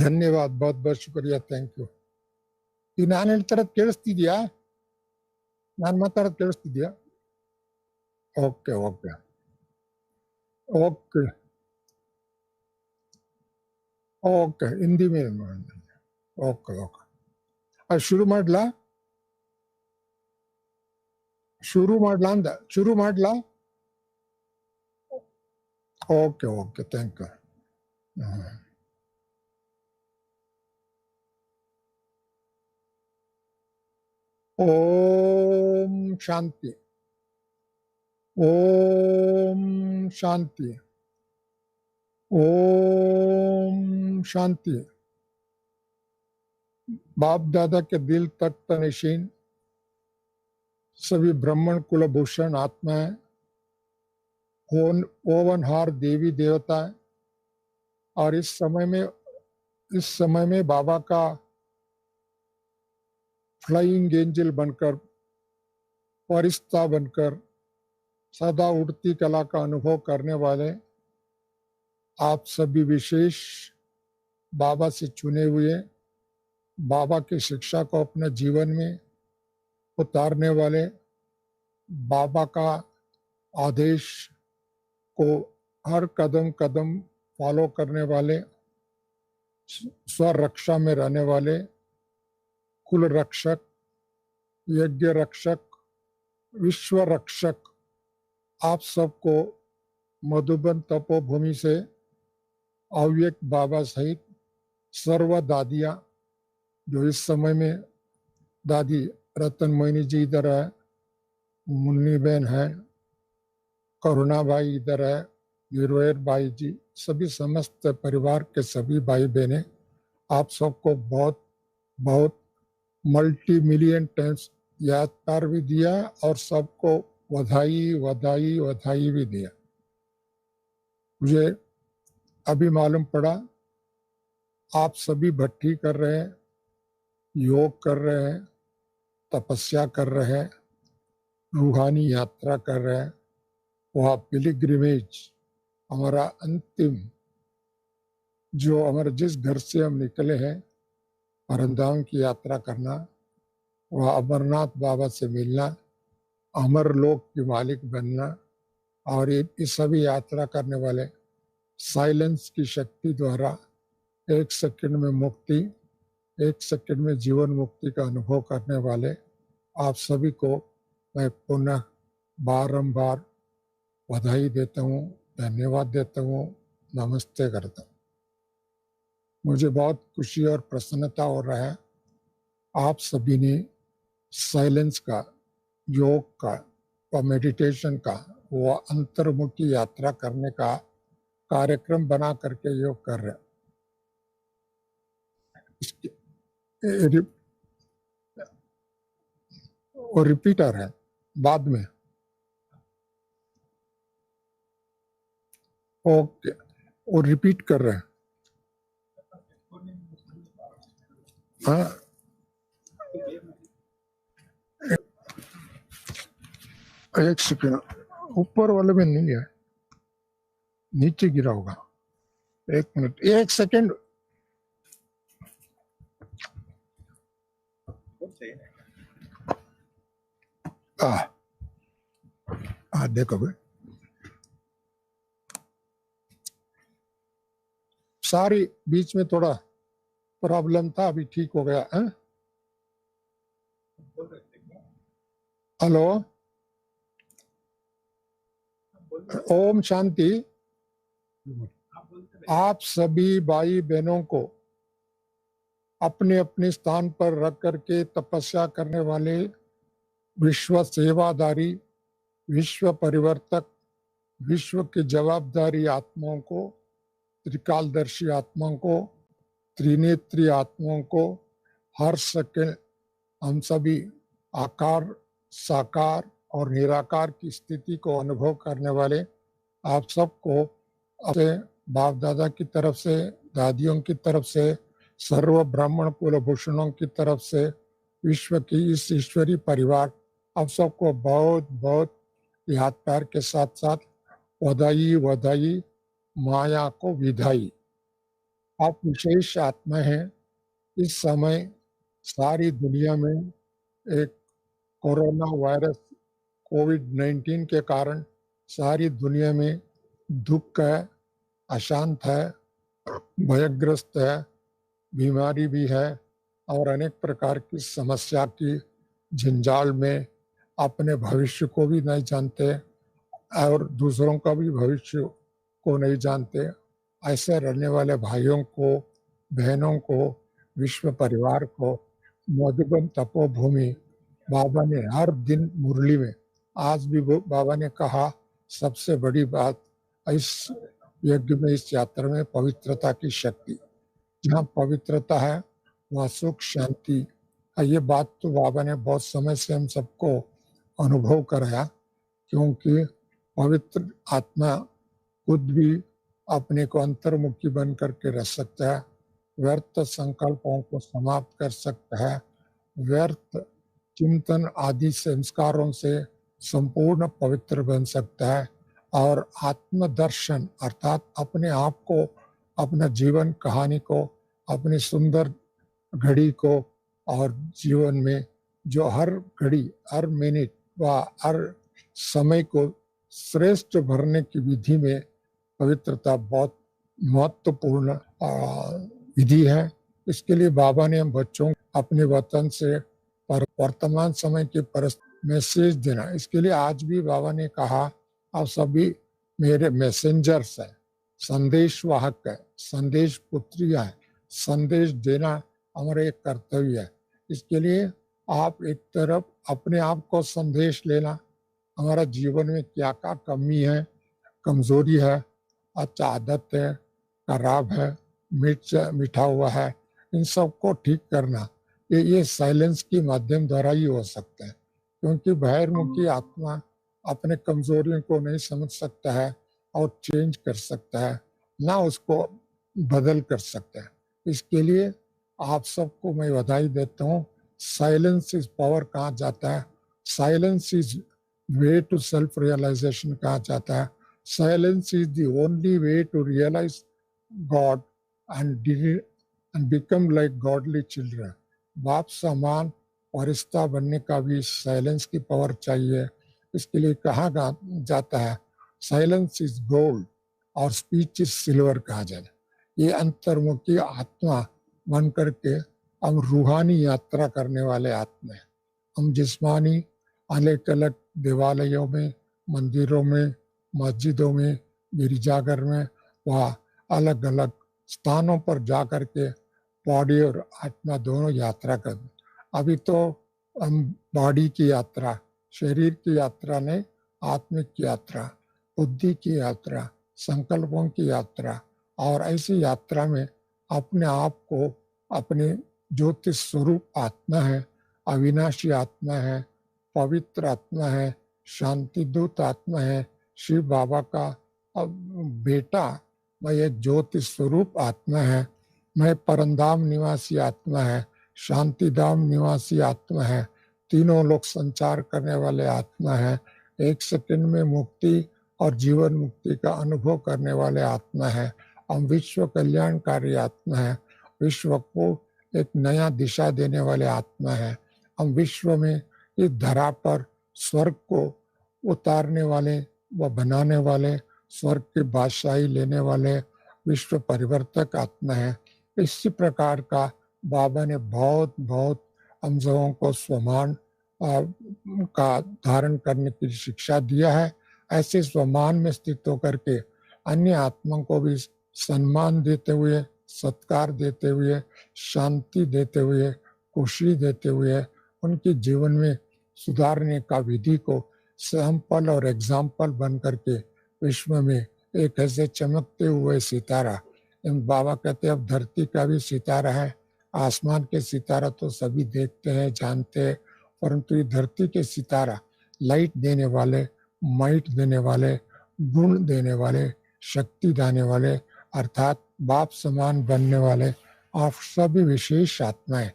ಧನ್ಯವಾದ, बहुत बहुत ಶುಕ್ರಿಯಾ, ಥ್ಯಾಂಕ್ ಯು. ಈಗ ನಾನು ಹೇಳ್ತಿರೋದು ಕೇಳಿಸ್ತಿದ್ಯಾ? ನಾನು ಮಾತಾಡೋದು ಕೇಳಿಸ್ತಿದ್ಯಾ? Okay okay okay okay Hindi में ओके ओके अब शुरू ಮಾಡ್ಲಾ ಅಂದ ಶುರು ಮಾಡ್ಲಾ? Okay okay thank you. Om Shanti, Om Shanti, Om Shanti. Bap Dada के दिल तख्त नशीन सभी ब्राह्मण कुलभूषण आत्माएं, ओवनहार देवी देवता, और इस समय में बाबा का फ्लाइंग एंजल बनकर, फरिश्ता बनकर सदा उड़ती कला का अनुभव करने वाले आप सभी विशेष बाबा से चुने हुए, बाबा की शिक्षा को अपने जीवन में उतारने वाले, बाबा का आदेश को हर कदम कदम फॉलो करने वाले, स्वरक्षा में रहने वाले, कुल रक्षक, यज्ञ रक्षक, विश्व रक्षक, आप सबको मधुबन तपोभूमि से अव्यक्त बाबा सहित सर्व दादियाँ, जो इस समय में दादी रतन मोहिनी जी इधर है, मुन्नी बहन है, करुणा भाई इधर है, वीरवेर भाई जी, सभी समस्त परिवार के सभी भाई बहनें, आप सबको बहुत बहुत मल्टी मिलियन टाइम्स याद प्यार भी दिया और सबको बधाई बधाई बधाई भी दिया. मुझे अभी मालूम पड़ा आप सभी भट्टी कर रहे हैं, योग कर रहे हैं, तपस्या कर रहे हैं, रूहानी यात्रा कर रहे हैं. वह पिलग्रिमेज, हमारा अंतिम, जो हमारे जिस घर से हम निकले हैं परमधाम की यात्रा करना, वह अमरनाथ बाबा से मिलना, अमर लोक के मालिक बनना, और ये सभी यात्रा करने वाले साइलेंस की शक्ति द्वारा 1 सेकंड में मुक्ति, 1 सेकंड में जीवन मुक्ति का अनुभव करने वाले आप सभी को मैं पुनः बारंबार बधाई देता हूँ, धन्यवाद देता हूँ, नमस्ते करता हूँ. मुझे बहुत खुशी और प्रसन्नता हो रहा है. आप सभी ने साइलेंस का, योग का व मेडिटेशन का, वो अंतर्मुखी यात्रा करने का कार्यक्रम बना करके योग कर रहे. वो रिपीटर है बाद में. ओके, वो रिपीट कर रहे हैं. हाँ, एक सेकंड, ऊपर वाले में नहीं है, नीचे गिरा होगा. 1 मिनट, 1 सेकंड. देखो भाई, सारी बीच में थोड़ा प्रॉब्लम था, अभी ठीक हो गया है. हेलो, ओम शांति. आप सभी भाई बहनों को अपने अपने स्थान पर रख करके तपस्या करने वाले विश्व सेवादारी, विश्व परिवर्तक, विश्व की जवाबदारी आत्माओं को, त्रिकालदर्शी आत्माओं को, त्रिनेत्री आत्माओं को, हर सेकंड हम सभी आकार, साकार और निराकार की स्थिति को अनुभव करने वाले आप सबको अपने बाप दादा की तरफ से, दादियों की तरफ से, सर्व ब्राह्मण कुलभूषणों की तरफ से, विश्व की इस ईश्वरी परिवार, आप सबको बहुत बहुत याद प्यार के साथ साथ बधाई बधाई, माया को विदाई. आप विशेष आत्मा हैं। इस समय सारी दुनिया में एक कोरोना वायरस कोविड-19 के कारण सारी दुनिया में दुःख है, अशांत है, भयग्रस्त है, बीमारी भी है और अनेक प्रकार की समस्या की जंजाल में अपने भविष्य को भी नहीं जानते और दूसरों का भी भविष्य को नहीं जानते। ऐसे रहने वाले भाइयों को, बहनों को, विश्व परिवार को मधुबन तपोभूमि बाबा ने हर दिन मुरली में, आज भी वो बाबा ने कहा सबसे बड़ी बात इस यज्ञ में, इस यात्रा में पवित्रता की शक्ति। जहाँ पवित्रता है वहाँ सुख शांति है। ये बात तो बाबा ने बहुत समय से हम सबको अनुभव कराया, क्योंकि पवित्र आत्मा खुद भी अपने को अंतर्मुखी बन करके रह सकता है, व्यर्थ संकल्पों को समाप्त कर सकता है, व्यर्थ चिंतन आदि संस्कारों से संपूर्ण पवित्र बन सकता है और आत्मदर्शन अर्थात अपने आप को, अपना जीवन कहानी को, अपनी सुंदर घड़ी को और जीवन में जो हर घड़ी, हर मिनट व हर समय को श्रेष्ठ भरने की विधि में पवित्रता बहुत महत्वपूर्ण विधि है। इसके लिए बाबा ने हम बच्चों अपने वतन से वर्तमान समय के मैसेज देना, इसके लिए आज भी बाबा ने कहा आप सभी मेरे मैसेंजर्स है, संदेश वाहक है, संदेश पुत्रिया है, संदेश देना हमारा एक कर्तव्य है। इसके लिए आप एक तरफ अपने आप को संदेश लेना, हमारा जीवन में क्या क्या कमी है, कमजोरी है, अच्छा आदत है, खराब है, मीठा हुआ है, इन सबको ठीक करना ये साइलेंस के माध्यम द्वारा ही हो सकता है। क्योंकि बहिर्मुखी आत्मा अपने कमजोरियों को नहीं समझ सकता है और चेंज कर सकता है, ना उसको बदल कर सकता है। इसके लिए आप सबको मैं बधाई देता हूँ। साइलेंस इज पावर कहा जाता है, silence is way to self realisation कहा जाता है, silence is the only way to realise God and become like godly children. बाप समान फरिश्ता बनने का भी साइलेंस की पावर चाहिए। इसके लिए कहा जाता है साइलेंस इज गोल्ड और स्पीच इज सिल्वर कहा जाता है। ये अंतर्मुखी आत्मा बन करके हम रूहानी यात्रा करने वाले आत्मा हैं। हम जिस्मानी अलग अलग देवालयों में, मंदिरों में, मस्जिदों में, गिरजाघर में, वह अलग अलग स्थानों पर जा करके बॉडी और आत्मा दोनों यात्रा कर। अभी तो हम बॉडी की यात्रा, शरीर की यात्रा नहीं, आत्मिक यात्रा, बुद्धि की यात्रा, संकल्पों की यात्रा, और ऐसी यात्रा में अपने आप को, अपने ज्योतिष स्वरूप आत्मा है, अविनाशी आत्मा है, पवित्र आत्मा है, शांति दूत आत्मा है, शिव बाबा का बेटा, मैं एक ज्योतिष स्वरूप आत्मा है, मैं परमधाम निवासी आत्मा है, शांतिधाम निवासी आत्मा है, तीनों लोग संचार करने वाले आत्मा है, एक सेकंड में मुक्ति और जीवन मुक्ति का अनुभव करने वाले आत्मा है। हम विश्व कल्याणकारी आत्मा है, विश्व को एक नया दिशा देने वाले आत्मा है। हम विश्व में इस धरा पर स्वर्ग को उतारने वाले व बनाने वाले, स्वर्ग की बादशाही लेने वाले विश्व परिवर्तक आत्मा है। इसी प्रकार का बाबा ने बहुत बहुत हम सबों को स्वमान का धारण करने की शिक्षा दिया है। ऐसे स्वमान में स्थित होकर के अन्य आत्मा को भी सम्मान देते हुए, सत्कार देते हुए, शांति देते हुए, खुशी देते हुए, उनके जीवन में सुधारने का विधि को सैंपल और एग्जाम्पल बन करके विश्व में एक ऐसे चमकते हुए सितारा, बाबा कहते अब धरती का भी सितारा है, आसमान के सितारा तो सभी देखते हैं, जानते हैं, परंतु ये धरती के सितारा लाइट देने वाले, माइट देने वाले, गुण देने वाले, शक्ति देने वाले, अर्थात बाप समान बनने वाले आप सभी विशेष आत्माएं।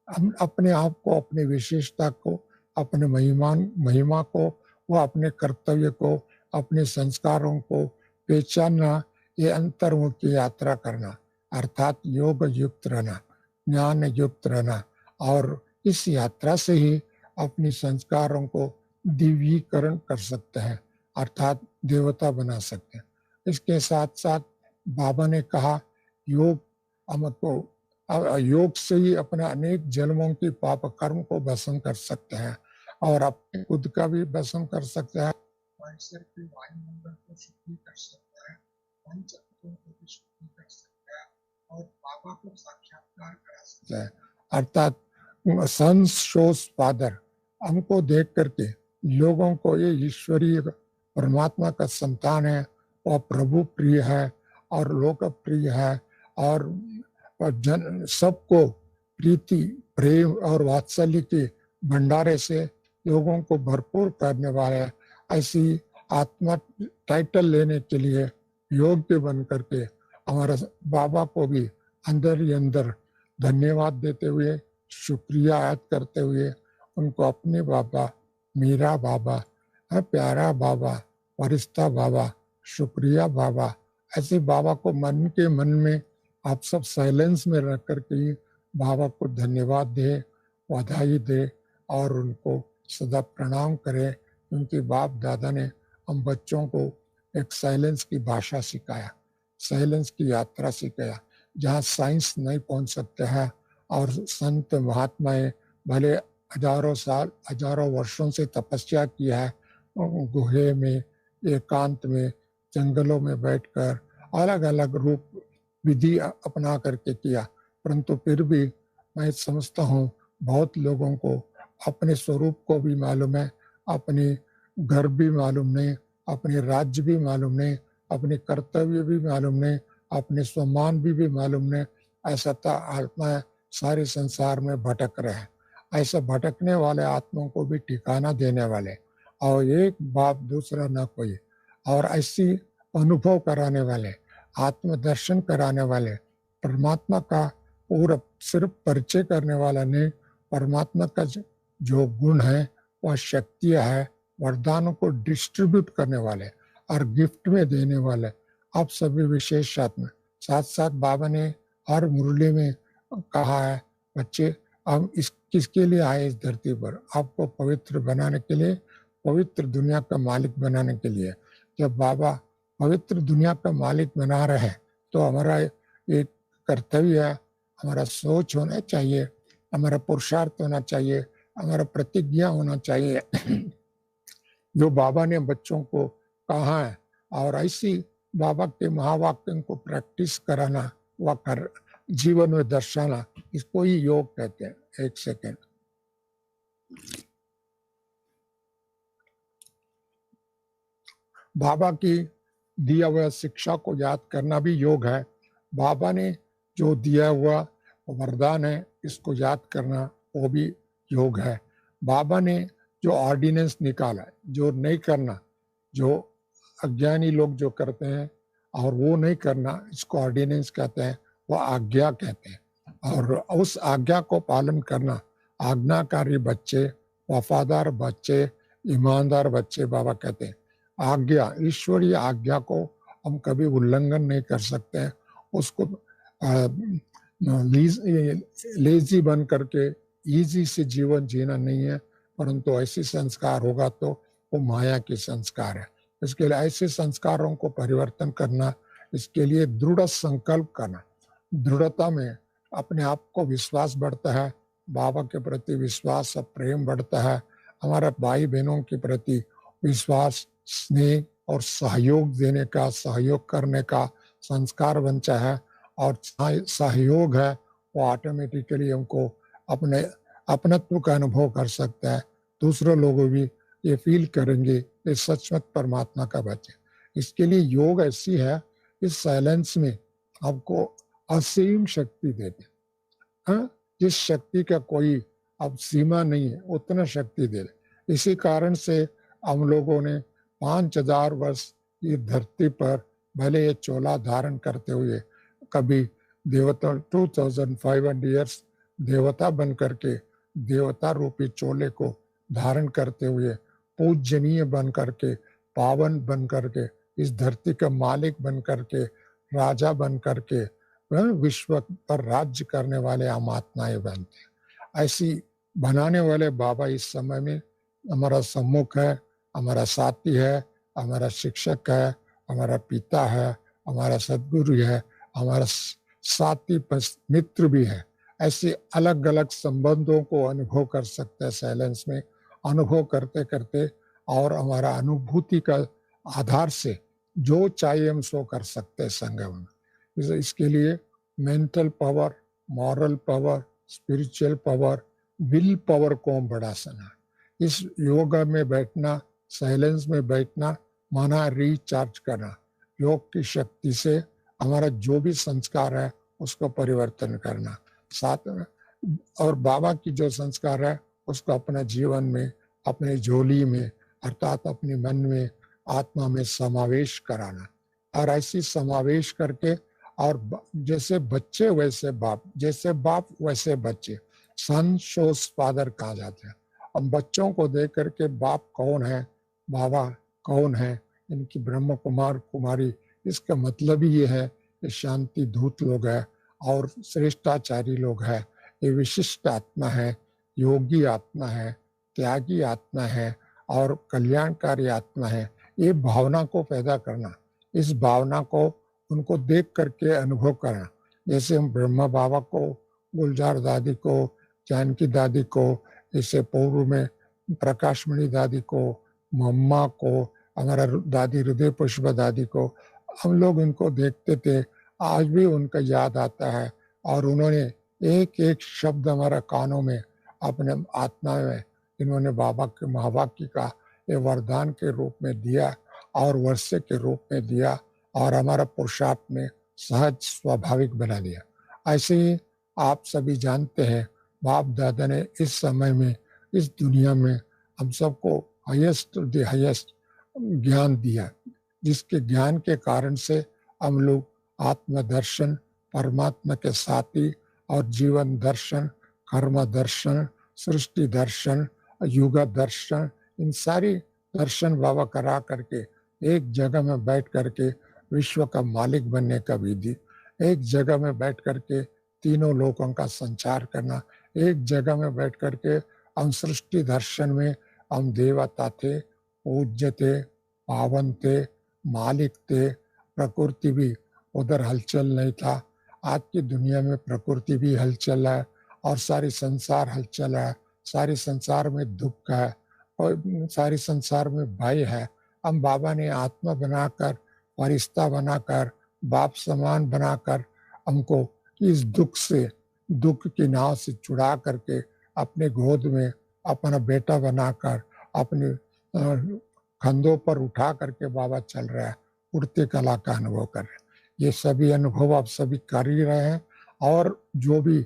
हम अपने आप को, अपने विशेषता को, अपने महिमा को, व अपने कर्तव्य को, अपने संस्कारों को पहचानना, ये अंतर्मुखी यात्रा करना। अर्थात योग युक्त रहना, ज्ञान युक्त रहना, और इस यात्रा से ही अपनी संस्कारों को दिव्यीकरण कर सकते हैं, अर्थात देवता बना सकते हैं। इसके साथ साथ बाबा ने कहा योग हमको योग से ही अपने अनेक जन्मों की पाप कर्म को भस्म कर सकते हैं और अपने खुद का भी भस्म कर सकते हैं, परिसर के वायुमंडल को शुद्धि कर सकता है, पंच तत्वों को भी शुद्धि कर सकता है और बाबा को साक्षात्कार करा सकता है। अर्थात सन्स शोज फादर, हमको देख करके लोगों को ये ईश्वरीय परमात्मा का संतान है और प्रभु प्रिय है और लोकप्रिय है और जन सबको प्रीति प्रेम और वात्सल्य के भंडारे से लोगों को भरपूर करने वाले ऐसी आत्मा टाइटल लेने के लिए योग्य बन करके हमारे बाबा को भी अंदर ही अंदर धन्यवाद देते हुए, शुक्रिया याद करते हुए उनको अपने बाबा, मेरा बाबा, प्यारा बाबा, फरिश्ता बाबा, शुक्रिया बाबा, ऐसे बाबा को मन के मन में आप सब साइलेंस में रह करके ही बाबा को धन्यवाद दे, बधाई दे और उनको सदा प्रणाम करें, क्योंकि बाप दादा ने हम बच्चों को एक साइलेंस की भाषा सिखाया, साइलेंस की यात्रा सिखाया, जहाँ साइंस नहीं पहुंच सकते हैं और संत महात्माएं भले हजारों साल, हजारों वर्षों से तपस्या किया है, गुहे में, एकांत में, जंगलों में बैठकर अलग अलग रूप विधि अपना करके किया, परंतु फिर भी मैं समझता हूँ बहुत लोगों को अपने स्वरूप को भी मालूम है, अपने घर भी मालूम नहीं, अपने राज्य भी मालूम नहीं, अपने कर्तव्य भी मालूम नहीं, अपने सम्मान भी मालूम नहीं, ऐसा आत्मा सारे संसार में भटक रहे हैं। ऐसा भटकने वाले आत्माओं को भी ठिकाना देने वाले और एक बाप दूसरा न कोई, और ऐसी अनुभव कराने वाले, आत्मदर्शन कराने वाले, परमात्मा का पूरा सिर्फ परिचय करने वाला नहीं, परमात्मा का जो गुण है वह शक्तियाँ है, वरदानों को डिस्ट्रीब्यूट करने वाले और गिफ्ट में देने वाले आप सभी विशेष आत्मा। साथ साथ बाबा ने हर मुरली में कहा है, बच्चे हम इस किसके लिए आए इस धरती पर, आपको पवित्र बनाने के लिए, पवित्र दुनिया का मालिक बनाने के लिए। जब बाबा पवित्र दुनिया का मालिक बना रहे हैं तो हमारा एक कर्तव्य है, हमारा सोच होना चाहिए, हमारा पुरुषार्थ होना चाहिए, हमारा प्रतिज्ञा होना चाहिए जो बाबा ने बच्चों को कहा है, और ऐसी बाबा के महावाक्यों को प्रैक्टिस कराना, व कर जीवन में दर्शाना, इसको ही योग कहते हैं। एक सेकेंड, बाबा की दिया हुआ शिक्षा को याद करना भी योग है। बाबा ने जो दिया हुआ वरदान है इसको याद करना वो भी योग है। बाबा ने जो ऑर्डिनेंस निकाला है, जो नहीं करना, जो अज्ञानी लोग जो करते हैं और वो नहीं करना, इसको ऑर्डिनेंस कहते हैं, वो आज्ञा कहते हैं। और उस आज्ञा को पालन करना, आज्ञाकारी बच्चे, वफादार बच्चे, ईमानदार बच्चे बाबा कहते हैं। आज्ञा, ईश्वरीय आज्ञा को हम कभी उल्लंघन नहीं कर सकते हैं। उसको लेजी बन करके इजी से जीवन जीना नहीं है, परंतु ऐसे संस्कार होगा तो वो माया के संस्कार है। इसके लिए ऐसे संस्कारों को परिवर्तन करना, इसके लिए दृढ़ संकल्प करना, दृढ़ता में अपने आप को विश्वास बढ़ता है, बाबा के प्रति विश्वास और प्रेम बढ़ता है, हमारे भाई बहनों के प्रति विश्वास, स्नेह और सहयोग देने का, सहयोग करने का संस्कार बनता है, और सहयोग है वो ऑटोमेटिकली हमको अपने अपनत्व का अनुभव कर सकता है। दूसरे लोग भी ये फील करेंगे ये सचमुच परमात्मा का बच्चे। इसके लिए योग ऐसी है, इस साइलेंस में आपको असीम शक्ति देते हैं। जिस शक्ति का कोई अब सीमा नहीं है, उतना शक्ति दे। इसी कारण से हम लोगों ने 5000 वर्ष ये धरती पर भले ये चोला धारण करते हुए, कभी देवता 2500 ईयर्स देवता बन करके, देवता रूपी चोले को धारण करते हुए, पूजनीय बन करके, पावन बन करके, इस धरती का मालिक बन करके, राजा बन करके, वह विश्व पर राज्य करने वाले हम आत्माएं बनते हैं। ऐसी बनाने वाले बाबा इस समय में हमारा सम्मुख है, हमारा साथी है, हमारा शिक्षक है, हमारा पिता है, हमारा सद्गुरु है, हमारा साथी मित्र भी है। ऐसे अलग अलग संबंधों को अनुभव कर सकते हैं साइलेंस में, अनुभव करते करते, और हमारा अनुभूति का आधार से जो चाहिए हम सो कर सकते हैं संगम में। इसके लिए mental power, moral power, spiritual power, will power को हम बढ़ा सना। इस योगा में बैठना, साइलेंस में बैठना माना रिचार्ज करना, योग की शक्ति से हमारा जो भी संस्कार है उसको परिवर्तन करना, साथ में और बाबा की जो संस्कार है उसको अपने जीवन में, अपने झोली में अर्थात अपने मन में, आत्मा में समावेश कराना। और ऐसी समावेश करके, और जैसे बच्चे वैसे बाप, जैसे बाप वैसे बच्चे, सन शोज फादर कहा जाता है। अब बच्चों को देख करके बाप कौन है, बाबा कौन है, इनकी ब्रह्म कुमार कुमारी, इसका मतलब ही ये है कि शांति दूत लोग हैं और श्रेष्ठाचारी लोग हैं। ये विशिष्ट आत्मा है, योगी आत्मा है, त्यागी आत्मा है और कल्याणकारी आत्मा है। ये भावना को पैदा करना, इस भावना को उनको देख करके अनुभव करना। जैसे हम ब्रह्मा बाबा को, गुलजार दादी को, जानकी दादी को, इससे पूर्व में प्रकाशमणि दादी को, मम्मा को, हमारा दादी हृदय पुष्प दादी को, हम लोग इनको देखते थे, आज भी उनका याद आता है। और उन्होंने एक एक शब्द हमारा कानों में, अपने आत्मा में इन्होंने बाबा के महावाक्य का ये वरदान के रूप में दिया और वर्षे के रूप में दिया और हमारा पुरुषार्थ में सहज स्वाभाविक बना दिया। ऐसे ही आप सभी जानते हैं, बाप दादा ने इस समय में, इस दुनिया में हम सबको हाईएस्ट द हाईएस्ट ज्ञान दिया, जिसके ज्ञान के कारण से हम लोग आत्मदर्शन, परमात्मा के साथी और जीवन दर्शन, कर्म दर्शन, सृष्टि दर्शन, युग दर्शन, इन सारी दर्शन बाबा करा करके एक जगह में बैठ करके विश्व का मालिक बनने का विधि, एक जगह में बैठ करके तीनों लोकों का संचार करना, एक जगह में बैठ करके हम सृष्टि दर्शन में हम देवता थे, पूज्य थे, पावन थे, मालिक थे, प्रकृति भी उधर हलचल नहीं था। आज की दुनिया में प्रकृति भी हलचल है और सारी संसार हलचल है, सारी संसार में दुख है और सारी संसार में भय है। हम बाबा ने आत्मा बनाकर, फरिश्ता बनाकर, बाप समान बनाकर हमको इस दुख से, दुख की नाव से छुड़ा करके अपने गोद में अपना बेटा बनाकर अपने कंधों पर उठा करके बाबा चल रहा है, उड़ती कला का अनुभव कर रहे हैं। ये सभी अनुभव आप सभी कर ही रहे हैं और जो भी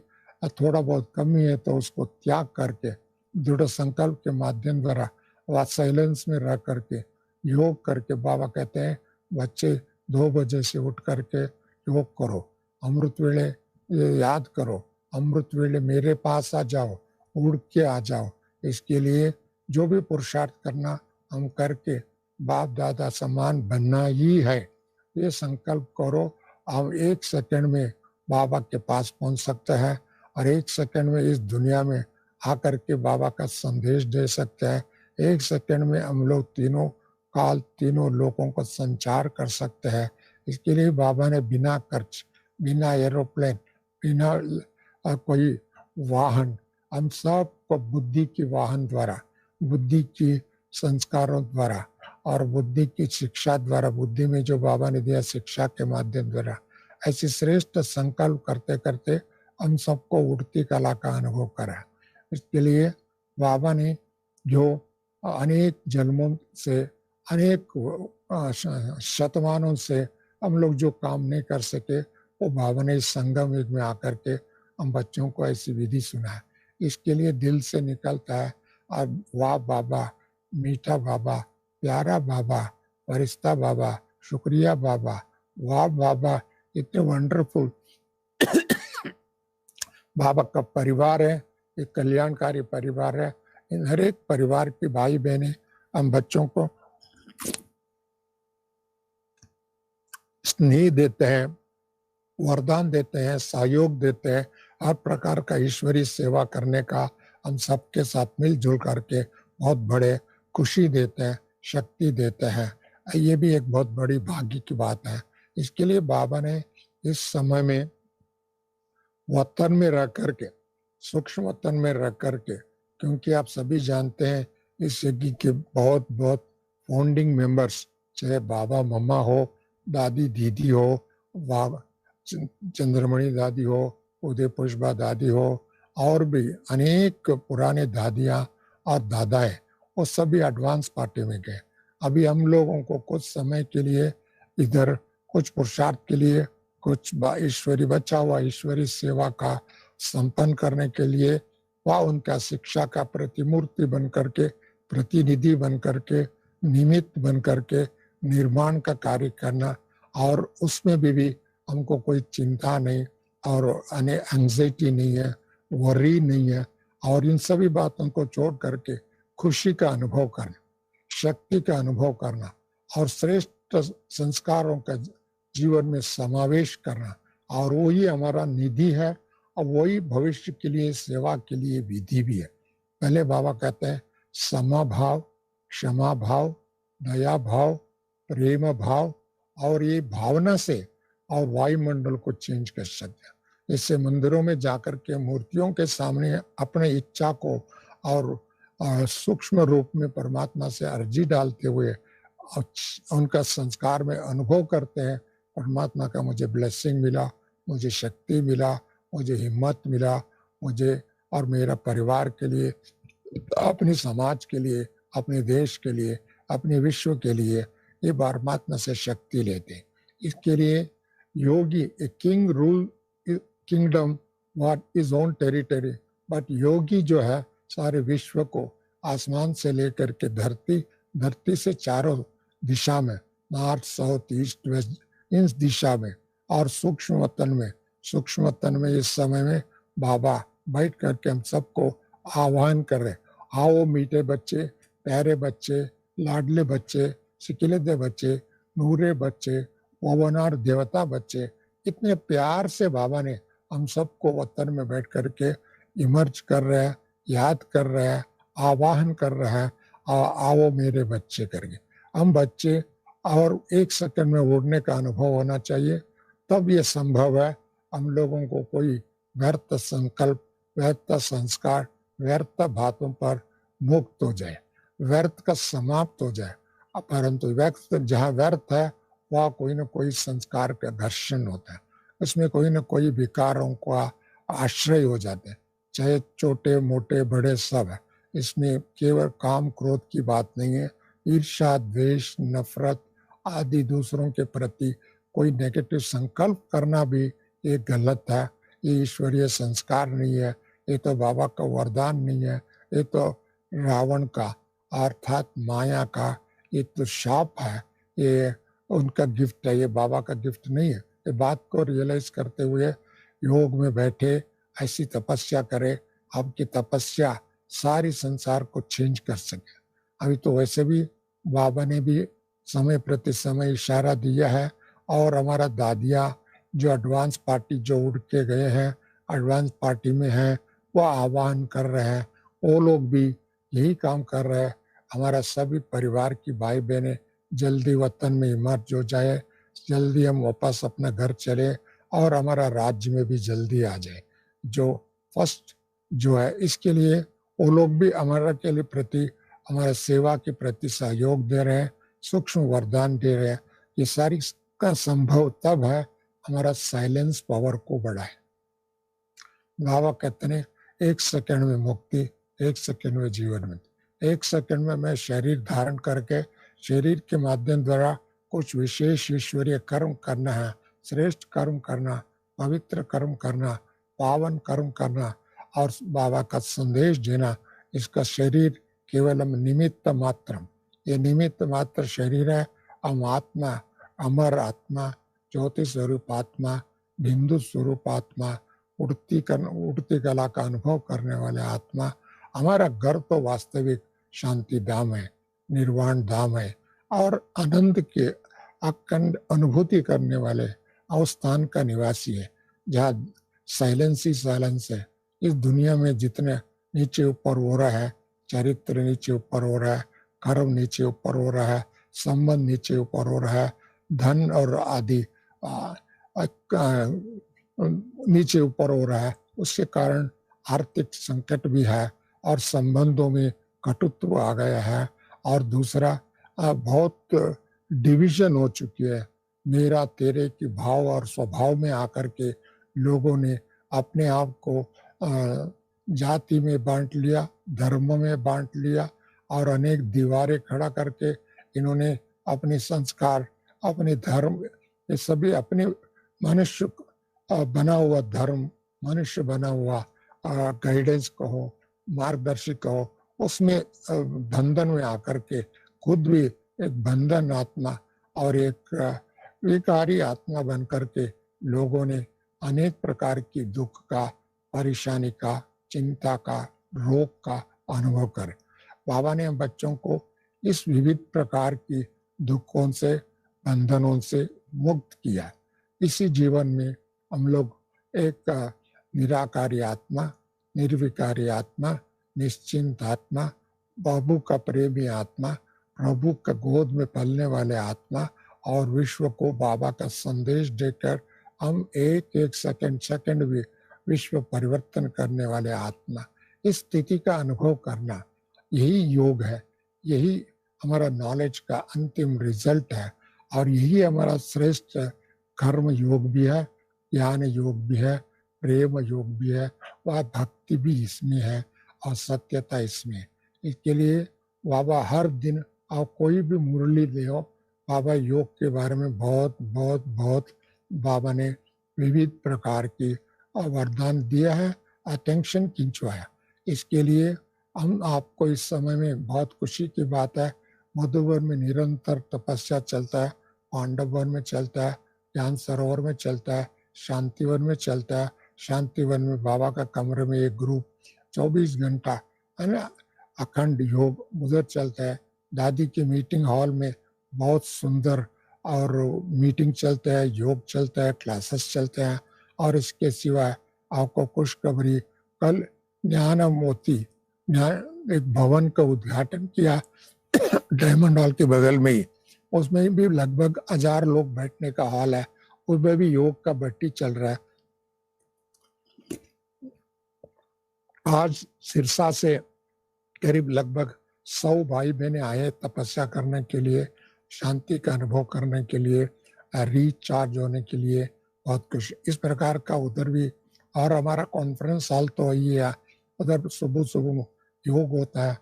थोड़ा बहुत कमी है तो उसको त्याग करके दृढ़ संकल्प के माध्यम द्वारा व साइलेंस में रह करके योग करके, बाबा कहते हैं बच्चे 2 बजे से उठ करके योग करो, अमृत वेले ये याद करो, अमृत वेले मेरे पास आ जाओ, उड़ के आ जाओ। इसके लिए जो भी पुरुषार्थ करना हम करके बाप दादा समान बनना ही है, ये संकल्प करो। हम 1 सेकंड में बाबा के पास पहुंच सकते हैं और 1 सेकंड में इस दुनिया में आकर के बाबा का संदेश दे सकते हैं। 1 सेकंड में हम लोग तीनों काल, तीनों लोगों को संचार कर सकते हैं। इसके लिए बाबा ने बिना खर्च, बिना एरोप्लेन, बिना कोई वाहन, हम सब को बुद्धि की वाहन द्वारा, बुद्धि की संस्कारों द्वारा और बुद्धि की शिक्षा द्वारा, बुद्धि में जो बाबा ने दिया शिक्षा के माध्यम द्वारा, ऐसी श्रेष्ठ संकल्प करते करते हम सबको उड़ती कला का अनुभव करा। इसके लिए बाबा ने जो अनेक जन्मों से, अनेक शतमानों से हम लोग जो काम नहीं कर सके, वो बाबा ने इस संगम युग में आकर के हम बच्चों को ऐसी विधि सुनाया। इसके लिए दिल से निकलता है और वाह बाबा, मीठा बाबा, प्यारा बाबा, फरिश्ता बाबा, शुक्रिया बाबा, वाह बाबा, इतने वंडरफुल बाबा का परिवार है, एक कल्याणकारी परिवार है। इन हर एक परिवार की भाई बहनें हम बच्चों को स्नेह देते हैं, वरदान देते हैं, सहयोग देते हैं, हर प्रकार का ईश्वरीय सेवा करने का हम सबके साथ मिलजुल करके बहुत बड़े खुशी देते हैं, शक्ति देते हैं। ये भी एक बहुत बड़ी भाग्य की बात है। इसके लिए बाबा ने इस समय में वतन में रह करके, सूक्ष्म वतन में रह करके, क्योंकि आप सभी जानते हैं इस यज्ञ के बहुत बहुत फाउंडिंग मेंबर्स, चाहे बाबा मम्मा हो, दादी दीदी हो, चंद्रमणि दादी हो, उदय पुष्पा दादी हो, और भी अनेक पुराने दादियाँ और दादाएं, वो सभी एडवांस पार्टी में गए। अभी हम लोगों को कुछ समय के लिए इधर, कुछ पुरुषार्थ के लिए, कुछ ईश्वरी बचा हुआ ईश्वरी सेवा का संपन्न करने के लिए वह उनका शिक्षा का प्रतिमूर्ति बन करके, प्रतिनिधि बन करके, निमित्त बन करके निर्माण का कार्य करना, और उसमें भी हमको कोई चिंता नहीं और एंग्जाइटी नहीं है, वरी नहीं है, और इन सभी बातों को छोड़ करके खुशी का अनुभव करना, शक्ति का अनुभव करना और श्रेष्ठ संस्कारों का जीवन में समावेश करना, और वही हमारा निधि है और वही भविष्य के लिए सेवा के लिए विधि भी है। पहले बाबा कहते हैं समा भाव, क्षमा भाव, दया भाव, प्रेम भाव, और ये भावना से और वायुमंडल को चेंज कर सकते हैं। इससे मंदिरों में जाकर के मूर्तियों के सामने अपने इच्छा को और सूक्ष्म रूप में परमात्मा से अर्जी डालते हुए उनका संस्कार में अनुभव करते हैं, परमात्मा का मुझे ब्लेसिंग मिला, मुझे शक्ति मिला, मुझे हिम्मत मिला, मुझे और मेरा परिवार के लिए, अपने समाज के लिए, अपने देश के लिए, अपने विश्व के लिए ये परमात्मा से शक्ति लेते हैं। इसके लिए yogi, a king rule kingdom what is own territory, but yogi जो है सारे विश्व को आसमान से लेकर के धरती से चारों दिशा में, नॉर्थ साउथ ईस्ट वेस्ट, इन दिशा में, और सूक्ष्म वतन में इस समय में बाबा बैठ करके हम सबको आह्वान कर रहे, आओ मीठे बच्चे, प्यारे बच्चे, लाडले बच्चे, सिकिलदे बच्चे, नूरे बच्चे, पवनार देवता बच्चे, इतने प्यार से बाबा ने हम सबको वतन में बैठ करके इमर्ज कर रहे हैं, याद कर रहे हैं, आवाहन कर रहे हैं, आओ मेरे बच्चे करके। हम बच्चे, और एक सेकंड में उड़ने का अनुभव होना चाहिए, तब ये संभव है हम लोगों को कोई व्यर्थ संकल्प, व्यर्थ संस्कार, व्यर्थ बातों पर मुक्त हो जाए, व्यर्थ का समाप्त हो जाए। परंतु व्यर्थ, जहाँ व्यर्थ है वहाँ कोई न कोई संस्कार का घर्षण होता है, उसमें कोई न कोई विकारों का आश्रय हो जाते हैं, चाहे छोटे मोटे बड़े सब है। इसमें केवल काम क्रोध की बात नहीं है, ईर्ष्या द्वेष नफरत आदि दूसरों के प्रति कोई नेगेटिव संकल्प करना भी ये गलत है, ये ईश्वरीय संस्कार नहीं है, ये तो बाबा का वरदान नहीं है, ये तो रावण का अर्थात माया का ये तो शाप है, ये उनका गिफ्ट है, ये बाबा का गिफ्ट नहीं है। ये बात को रियलाइज करते हुए योग में बैठे ऐसी तपस्या करे, आपकी तपस्या सारी संसार को चेंज कर सके। अभी तो वैसे भी बाबा ने भी समय प्रति समय इशारा दिया है, और हमारा दादिया जो एडवांस पार्टी जो उड़ के गए हैं, एडवांस पार्टी में हैं, वो आह्वान कर रहे हैं, वो लोग भी यही काम कर रहे हैं। हमारा सभी परिवार की भाई बहनें जल्दी वतन में इमर्ज हो जाए, जल्दी हम वापस अपना घर चले और हमारा राज्य में भी जल्दी आ जाए। जो फर्स्ट जो है, इसके लिए वो लोग भी हमारा के लिए प्रति, हमारा सेवा के प्रति सहयोग दे रहे हैं, सूक्ष्म वरदान दे रहे हैं। ये सारी का संभव तब है हमारा साइलेंस पावर को बढ़ाए। बाबा कहते हैं एक सेकंड में मुक्ति, एक सेकंड में जीवन में, एक सेकंड में मैं शरीर धारण करके शरीर के माध्यम द्वारा कुछ विशेष ईश्वरीय कर्म करना है, श्रेष्ठ कर्म करना, पवित्र कर्म करना, पावन कर्म करना और बाबा का संदेश देना। इसका शरीर केवल हम निमित्त मात्रम, ये निमित्त मात्र शरीर है। हम आत्मा, अमर आत्मा, ज्योति स्वरूप आत्मा, बिंदु स्वरूप आत्मा, उड़ती कला का अनुभव करने वाले आत्मा। हमारा घर तो वास्तविक शांति धाम है, निर्वाण धाम है, और आनंद के अखंड अनुभूति करने वाले उस स्थान का निवासी है जहाँ साइलेंस ही साइलेंस है। इस दुनिया में जितने नीचे ऊपर हो रहा है, चरित्र नीचे ऊपर हो रहा है, कर्म नीचे ऊपर हो रहा है, संबंध नीचे ऊपर हो रहा है, धन और आदि नीचे ऊपर हो रहा है, उसके कारण आर्थिक संकट भी है और संबंधों में कटुत्व आ गया है। और दूसरा बहुत डिवीजन हो चुकी है, मेरा तेरे की भाव और स्वभाव में आकर के लोगों ने अपने आप को जाति में बांट लिया, धर्म में बांट लिया और अनेक दीवारें खड़ा करके इन्होंने अपने संस्कार, अपने धर्म, ये सभी अपने मनुष्य बना हुआ धर्म, मनुष्य बना हुआ गाइडेंस कहो, मार्गदर्शी कहो, उसमें बंधन में आकर के खुद भी एक बंधन आत्मा और एक विकारी आत्मा बन करके लोगों ने अनेक प्रकार की दुख का, परेशानी का, चिंता का, रोग का अनुभव करे। बाबा ने बच्चों को इस विविध प्रकार की दुखों से, बंधनों से मुक्त किया। इसी जीवन में हम लोग एक निराकारी आत्मा, निर्विकारी आत्मा, निश्चिंत आत्मा, बाबू का प्रेमी आत्मा, प्रभु का गोद में पलने वाले आत्मा और विश्व को बाबा का संदेश देकर हम एक एक सेकंड भी विश्व परिवर्तन करने वाले आत्मा, इस स्थिति का अनुभव करना, यही योग है, यही हमारा नॉलेज का अंतिम रिजल्ट है और यही हमारा श्रेष्ठ कर्म योग भी है, ज्ञान योग भी है, प्रेम योग भी है, वह भक्ति भी इसमें है और सत्यता इसमें है। इसके लिए बाबा हर दिन आप कोई भी मुरली ले हो, बाबा योग के बारे में बहुत बहुत बहुत बाबा ने विविध प्रकार की वरदान दिया है, अटेंशन खिंचवाया। इसके लिए हम आपको इस समय में बहुत खुशी की बात है, मधुबन में निरंतर तपस्या चलता है, पांडवन में चलता है, ज्ञान सरोवर में चलता है, शांतिवन में चलता है। शांतिवन में बाबा का कमरे में एक ग्रुप 24 घंटा है ना अखंड योग उधर चलता है। दादी के मीटिंग हॉल में बहुत सुंदर और मीटिंग चलता है, योग चलता है, क्लासेस चलते हैं। और इसके सिवाय आपको खुशखबरी, कल ज्ञान मोती एक भवन का उद्घाटन किया डायमंड हॉल के बगल में ही, उसमें भी लगभग 1000 लोग बैठने का हॉल है, उसमें भी योग का भट्टी चल रहा है। आज सिरसा से करीब लगभग 100 भाई बहने आए तपस्या करने के लिए, शांति का अनुभव करने के लिए, रिचार्ज होने के लिए। बहुत कुछ इस प्रकार का उधर भी, और हमारा कॉन्फ्रेंस हॉल तो वही है, उधर सुबह सुबह योग होता है,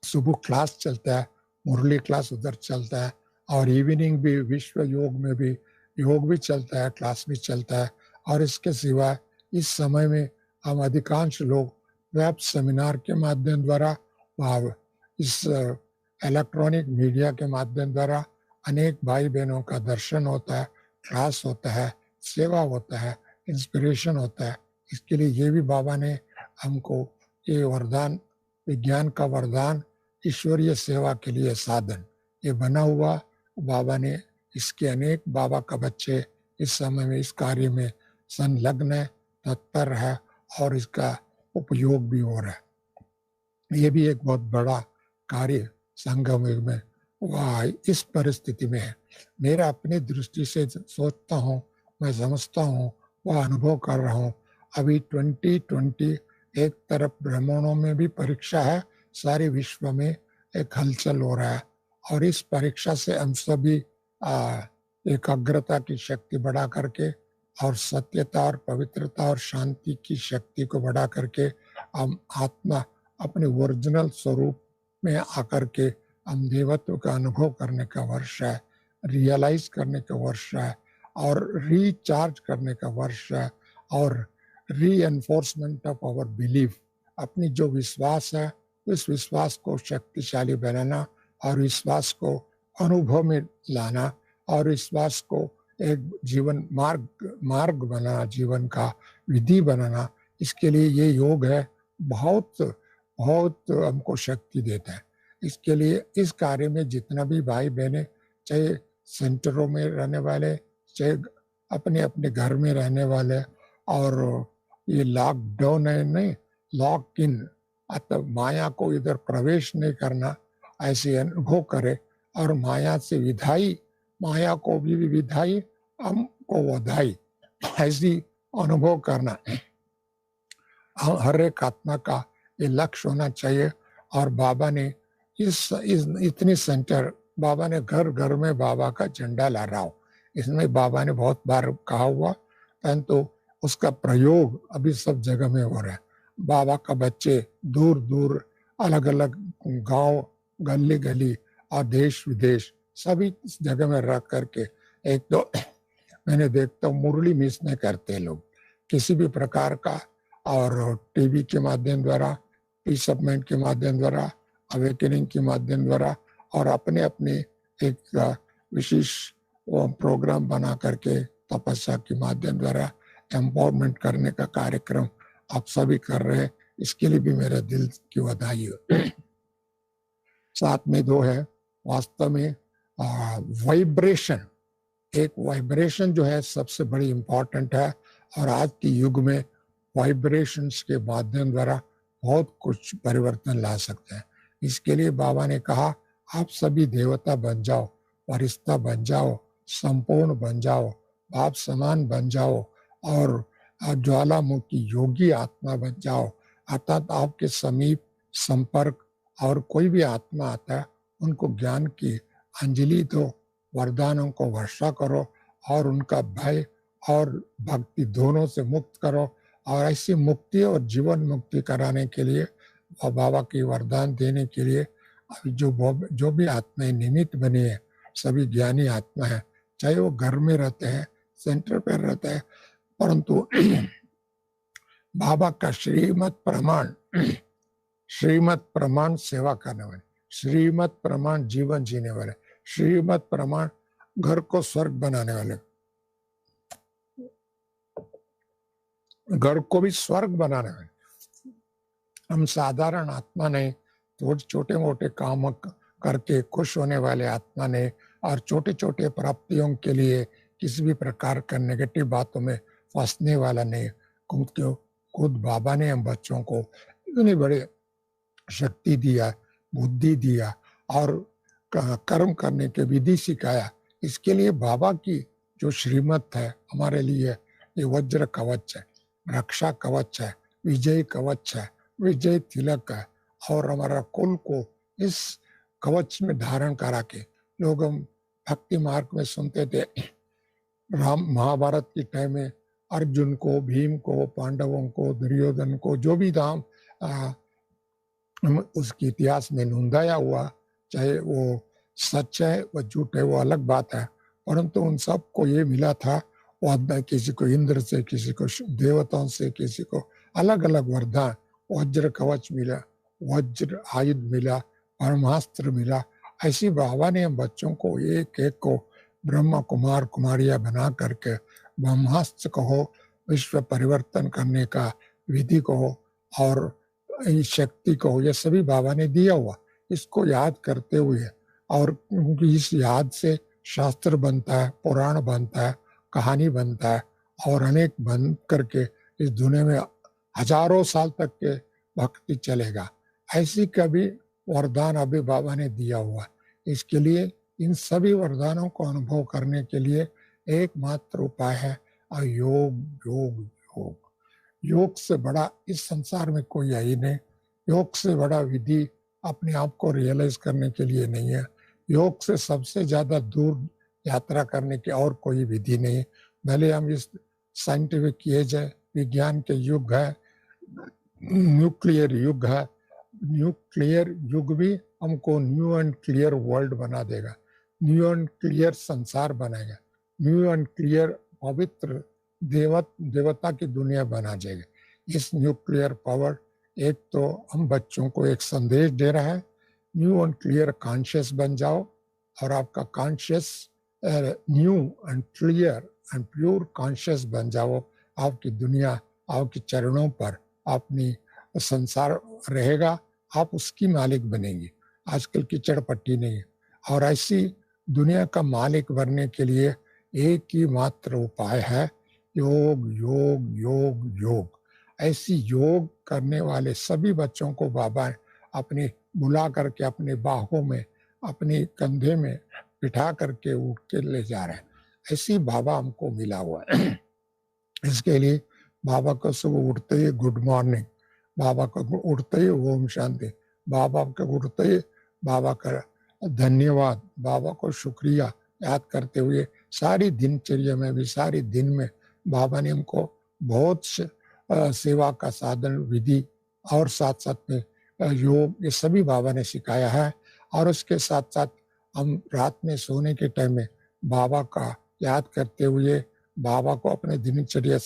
सुबह क्लास चलता है, मुरली क्लास उधर चलता है और इवनिंग भी विश्व योग में भी योग भी चलता है, क्लास भी चलता है। और इसके सिवा इस समय में हम अधिकांश लोग वेब सेमिनार के माध्यम द्वारा, इस इलेक्ट्रॉनिक मीडिया के माध्यम द्वारा अनेक भाई बहनों का दर्शन होता है, क्लास होता है, सेवा होता है, इंस्पिरेशन होता है। इसके लिए ये भी बाबा ने हमको ये वरदान, विज्ञान का वरदान, ईश्वरीय सेवा के लिए साधन ये बना हुआ। बाबा ने इसके अनेक बाबा का बच्चे इस समय में इस कार्य में संलग्न है, तत्पर है और इसका उपयोग भी हो रहा है। ये भी एक बहुत बड़ा कार्य संगम युग में वह इस परिस्थिति में है। मेरा अपनी दृष्टि से सोचता हूँ, मैं समझता हूँ, वह अनुभव कर रहा हूँ। अभी 2020 एक तरफ ब्राह्मणों में भी परीक्षा है, सारे विश्व में एक हलचल हो रहा है और इस परीक्षा से हम सभी एकाग्रता की शक्ति बढ़ा करके और सत्यता और पवित्रता और शांति की शक्ति को बढ़ा करके हम आत्मा अपने ओरिजिनल स्वरूप में आकर के हम देवत्व का अनुभव करने का वर्ष है, रियलाइज करने का वर्ष है और रिचार्ज करने का वर्ष है और री एनफोर्समेंट ऑफ आवर बिलीफ, अपनी जो विश्वास है उस विश्वास को शक्तिशाली बनाना और विश्वास को अनुभव में लाना और विश्वास को एक जीवन मार्ग बनाना, जीवन का विधि बनाना। इसके लिए ये योग है, बहुत बहुत हमको शक्ति देता है। इसके लिए इस कार्य में जितना भी भाई बहने, चाहे सेंटरों में रहने वाले, चाहे अपने अपने घर में रहने वाले, और ये लॉकडाउन है नहीं, लॉक इन, अतः माया को इधर प्रवेश नहीं करना, ऐसे अनुभव करे, और माया से विधाई, माया को भी विधाई, हमको वधाई, ऐसी अनुभव करना हर एक आत्मा का ये लक्ष्य होना चाहिए। और बाबा ने इस इतनी सेंटर, बाबा ने घर घर में बाबा का झंडा लहराओ, इसमें बाबा ने बहुत बार कहा हुआ, परंतु उसका प्रयोग अभी सब जगह में हो रहा है। बाबा का बच्चे दूर दूर अलग अलग गांव, गली गली और देश विदेश सभी जगह में रह करके, एक तो मैंने देखता हूँ मुरली मिस नहीं करते लोग किसी भी प्रकार का, और टीवी के माध्यम द्वारा, पीस ऑफ माइंड के माध्यम द्वारा, अवेकनिंग के माध्यम द्वारा, और अपने अपने एक विशेष प्रोग्राम बना करके तपस्या के माध्यम द्वारा एम्पावरमेंट करने का कार्यक्रम आप सभी कर रहे हैं, इसके लिए भी मेरे दिल की बधाई हो। साथ में दो है, वास्तव में वाइब्रेशन, एक वाइब्रेशन जो है सबसे बड़ी इंपॉर्टेंट है, और आज के युग में वाइब्रेशंस के माध्यम द्वारा बहुत कुछ परिवर्तन ला सकते हैं। इसके लिए बाबा ने कहा आप सभी देवता बन जाओ, फरिश्ता बन जाओ, संपूर्ण बन जाओ, बाप समान बन जाओ, और ज्वालामुखी योगी आत्मा बन जाओ, अर्थात आपके समीप संपर्क और कोई भी आत्मा आता है उनको ज्ञान की अंजलि दो, वरदानों को वर्षा करो, और उनका भय और भक्ति दोनों से मुक्त करो, और ऐसी मुक्ति और जीवन मुक्ति कराने के लिए और बाबा की वरदान देने के लिए जो भी आत्माएं निमित्त बनी है, सभी ज्ञानी आत्मा है, चाहे वो घर में रहते हैं, सेंटर पर रहते हैं, परंतु बाबा का श्रीमत प्रमाण सेवा करने वाले, श्रीमत प्रमाण जीवन जीने वाले, श्रीमत प्रमाण घर को स्वर्ग बनाने वाले, घर को भी स्वर्ग बनाने वाले। हम साधारण आत्मा नहीं, तो छोटे मोटे काम करके खुश होने वाले आत्मा नहीं, और छोटे छोटे प्राप्तियों के लिए किसी भी प्रकार का नेगेटिव बातों में फंसने वाला नहीं। खुद बाबा ने हम बच्चों को इतनी बड़ी शक्ति दिया, बुद्धि दिया, और कर्म करने के विधि सिखाया। इसके लिए बाबा की जो श्रीमत है हमारे लिए ये वज्र कवच है, रक्षा कवच है, विजय कवच है, विजय तिलक है, और हमारा कुल को इस कवच में धारण करा के लोग, हम भक्ति मार्ग में सुनते थे, राम महाभारत के टाइम में अर्जुन को, भीम को, पांडवों को, दुर्योधन को, जो भी नाम उसके इतिहास में नोंदाया हुआ, चाहे वो सच है व झूठ है वो अलग बात है, परंतु उन सबको ये मिला था, किसी को इंद्र से, किसी को देवताओं से, किसी को अलग अलग वरदान, वज्र कवच मिला, वज्र आयुध मिला, परमास्त्र मिला। ऐसी बाबा ने हम बच्चों को एक एक को ब्रह्मा कुमार कुमारियां बना करके ब्रह्मास्त्र को हो, विश्व परिवर्तन करने का विधि को हो, और इस शक्ति को, ये सभी बाबा ने दिया हुआ। इसको याद करते हुए, और इस याद से शास्त्र बनता है, पुराण बनता है, कहानी बनता है, और अनेक बन करके इस दुनिया में हजारों साल तक के भक्ति चलेगा। ऐसी कभी वरदान अभी बाबा ने दिया हुआ। इसके लिए इन सभी वरदानों को अनुभव करने के लिए एकमात्र उपाय है योग, योग, योग। योग से बड़ा इस संसार में कोई है ही नहीं। योग से बड़ा विधि अपने आप को रियलाइज करने के लिए नहीं है। योग से सबसे ज्यादा दूर यात्रा करने की और कोई विधि नहीं। भले हम इस साइंटिफिक एज है, विज्ञान के युग है, न्यूक्लियर युग है, न्यूक्लियर युग भी हमको न्यू एंड क्लियर वर्ल्ड बना देगा, न्यू एंड क्लियर संसार बनाएगा, न्यू एंड क्लियर पवित्र देवता की दुनिया बना जाएगा। इस न्यूक्लियर पावर, एक तो हम बच्चों को एक संदेश दे रहा है, न्यू एंड क्लियर कॉन्शियस बन जाओ, और आपका conscious new and clear and pure conscious बन जाओ। आपकी दुनिया आपके चरणों पर अपनी संसार रहेगा, आप उसकी मालिक बनेंगे, आजकल की चढ़पट्टी नहीं। और ऐसी दुनिया का मालिक बनने के लिए एक ही मात्र उपाय है, योग योग योग योग। ऐसी योग करने वाले सभी बच्चों को बाबा अपनी बुला करके अपने बाहों में, अपने कंधे में बिठा करके उठ के ले जा रहे हैं। ऐसी बाबा हमको मिला हुआ है। इसके लिए बाबा को सुबह उठते ही गुड मॉर्निंग, बाबा को उठते ही ओम शांति, बाबा को उठते ही बाबा का धन्यवाद, बाबा को शुक्रिया याद करते हुए सारी दिनचर्या में भी, सारी दिन में बाबा ने हमको बहुत सेवा का साधन विधि और साथ साथ में योग, ये सभी बाबा ने सिखाया है। और उसके साथ साथ हम रात में सोने के टाइम में बाबा का याद करते हुए, बाबा को अपने दिनचर्या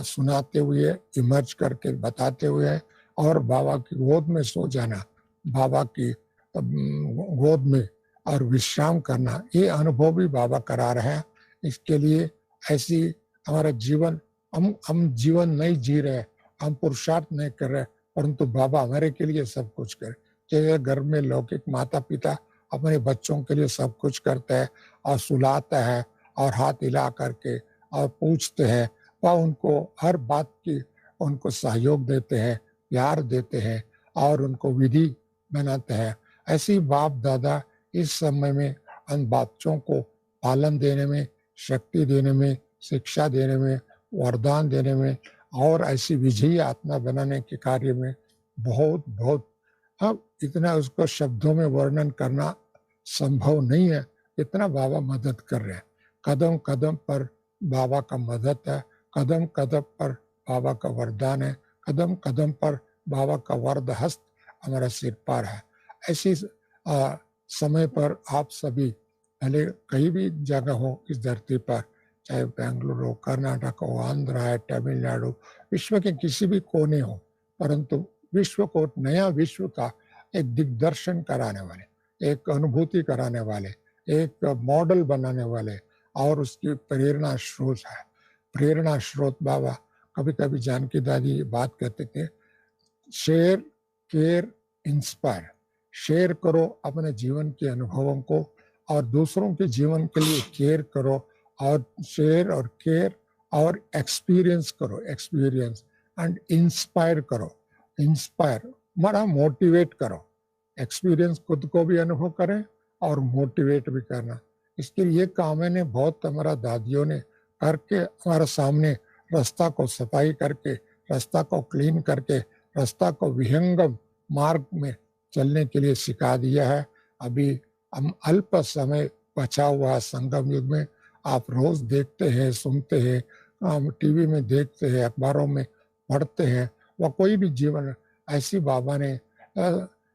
सुनाते हुए, इमर्ज करके बताते हुए और बाबा की गोद में सो जाना, बाबा की गोद में और विश्राम करना, ये अनुभव भी बाबा करा रहे हैं। इसके लिए ऐसी हमारा जीवन, हम जीवन नहीं जी रहे, हम पुरुषार्थ नहीं कर रहे, परंतु बाबा हमारे के लिए सब कुछ करे। जैसे घर में लौकिक माता पिता अपने बच्चों के लिए सब कुछ करते हैं और सुलाता है और हाथ हिला करके और पूछते हैं, वह उनको हर बात की उनको सहयोग देते हैं, प्यार देते हैं और उनको विधि बनाते हैं। ऐसी बाप दादा इस समय में उन बच्चों को पालन देने में, शक्ति देने में, शिक्षा देने में, वरदान देने में और ऐसी विजयी आत्मा बनाने के कार्य में बहुत बहुत, अब इतना उसको शब्दों में वर्णन करना संभव नहीं है, इतना बाबा मदद कर रहे हैं। कदम कदम पर बाबा का मदद है, कदम कदम पर बाबा का वरदान है, कदम कदम पर बाबा का वरद हस्त हमारा सिर पर है। ऐसी समय पर आप सभी भले कहीं भी जगह हो इस धरती पर, चाहे बेंगलुरु हो, कर्नाटक हो, आंध्र है, तमिलनाडु, विश्व के किसी भी कोने हो, परंतु विश्व को, नया विश्व का एक दिग्दर्शन कराने वाले, एक अनुभूति कराने वाले, एक मॉडल बनाने वाले और उसकी प्रेरणा स्रोत है। प्रेरणा स्रोत बाबा कभी कभी जानकी दादी बात कहते थे, शेयर केयर इंस्पायर। शेयर करो अपने जीवन के अनुभवों को और दूसरों के जीवन के लिए केयर करो, और शेयर और केयर और एक्सपीरियंस करो, एक्सपीरियंस एंड इंस्पायर करो। इंस्पायर बड़ा मोटिवेट करो, एक्सपीरियंस खुद को भी अनुभव करें और मोटिवेट भी करना। इसके लिए काम मैंने बहुत हमारा दादियों ने करके हमारे सामने रास्ता को सफाई करके, रास्ता को क्लीन करके, रास्ता को विहंगम मार्ग में चलने के लिए सिखा दिया है। अभी हम अल्प समय बचा हुआ संगम युग में, आप रोज देखते हैं, सुनते हैं, हम टीवी में देखते हैं, अखबारों में पढ़ते हैं, वह कोई भी जीवन ऐसी बाबा ने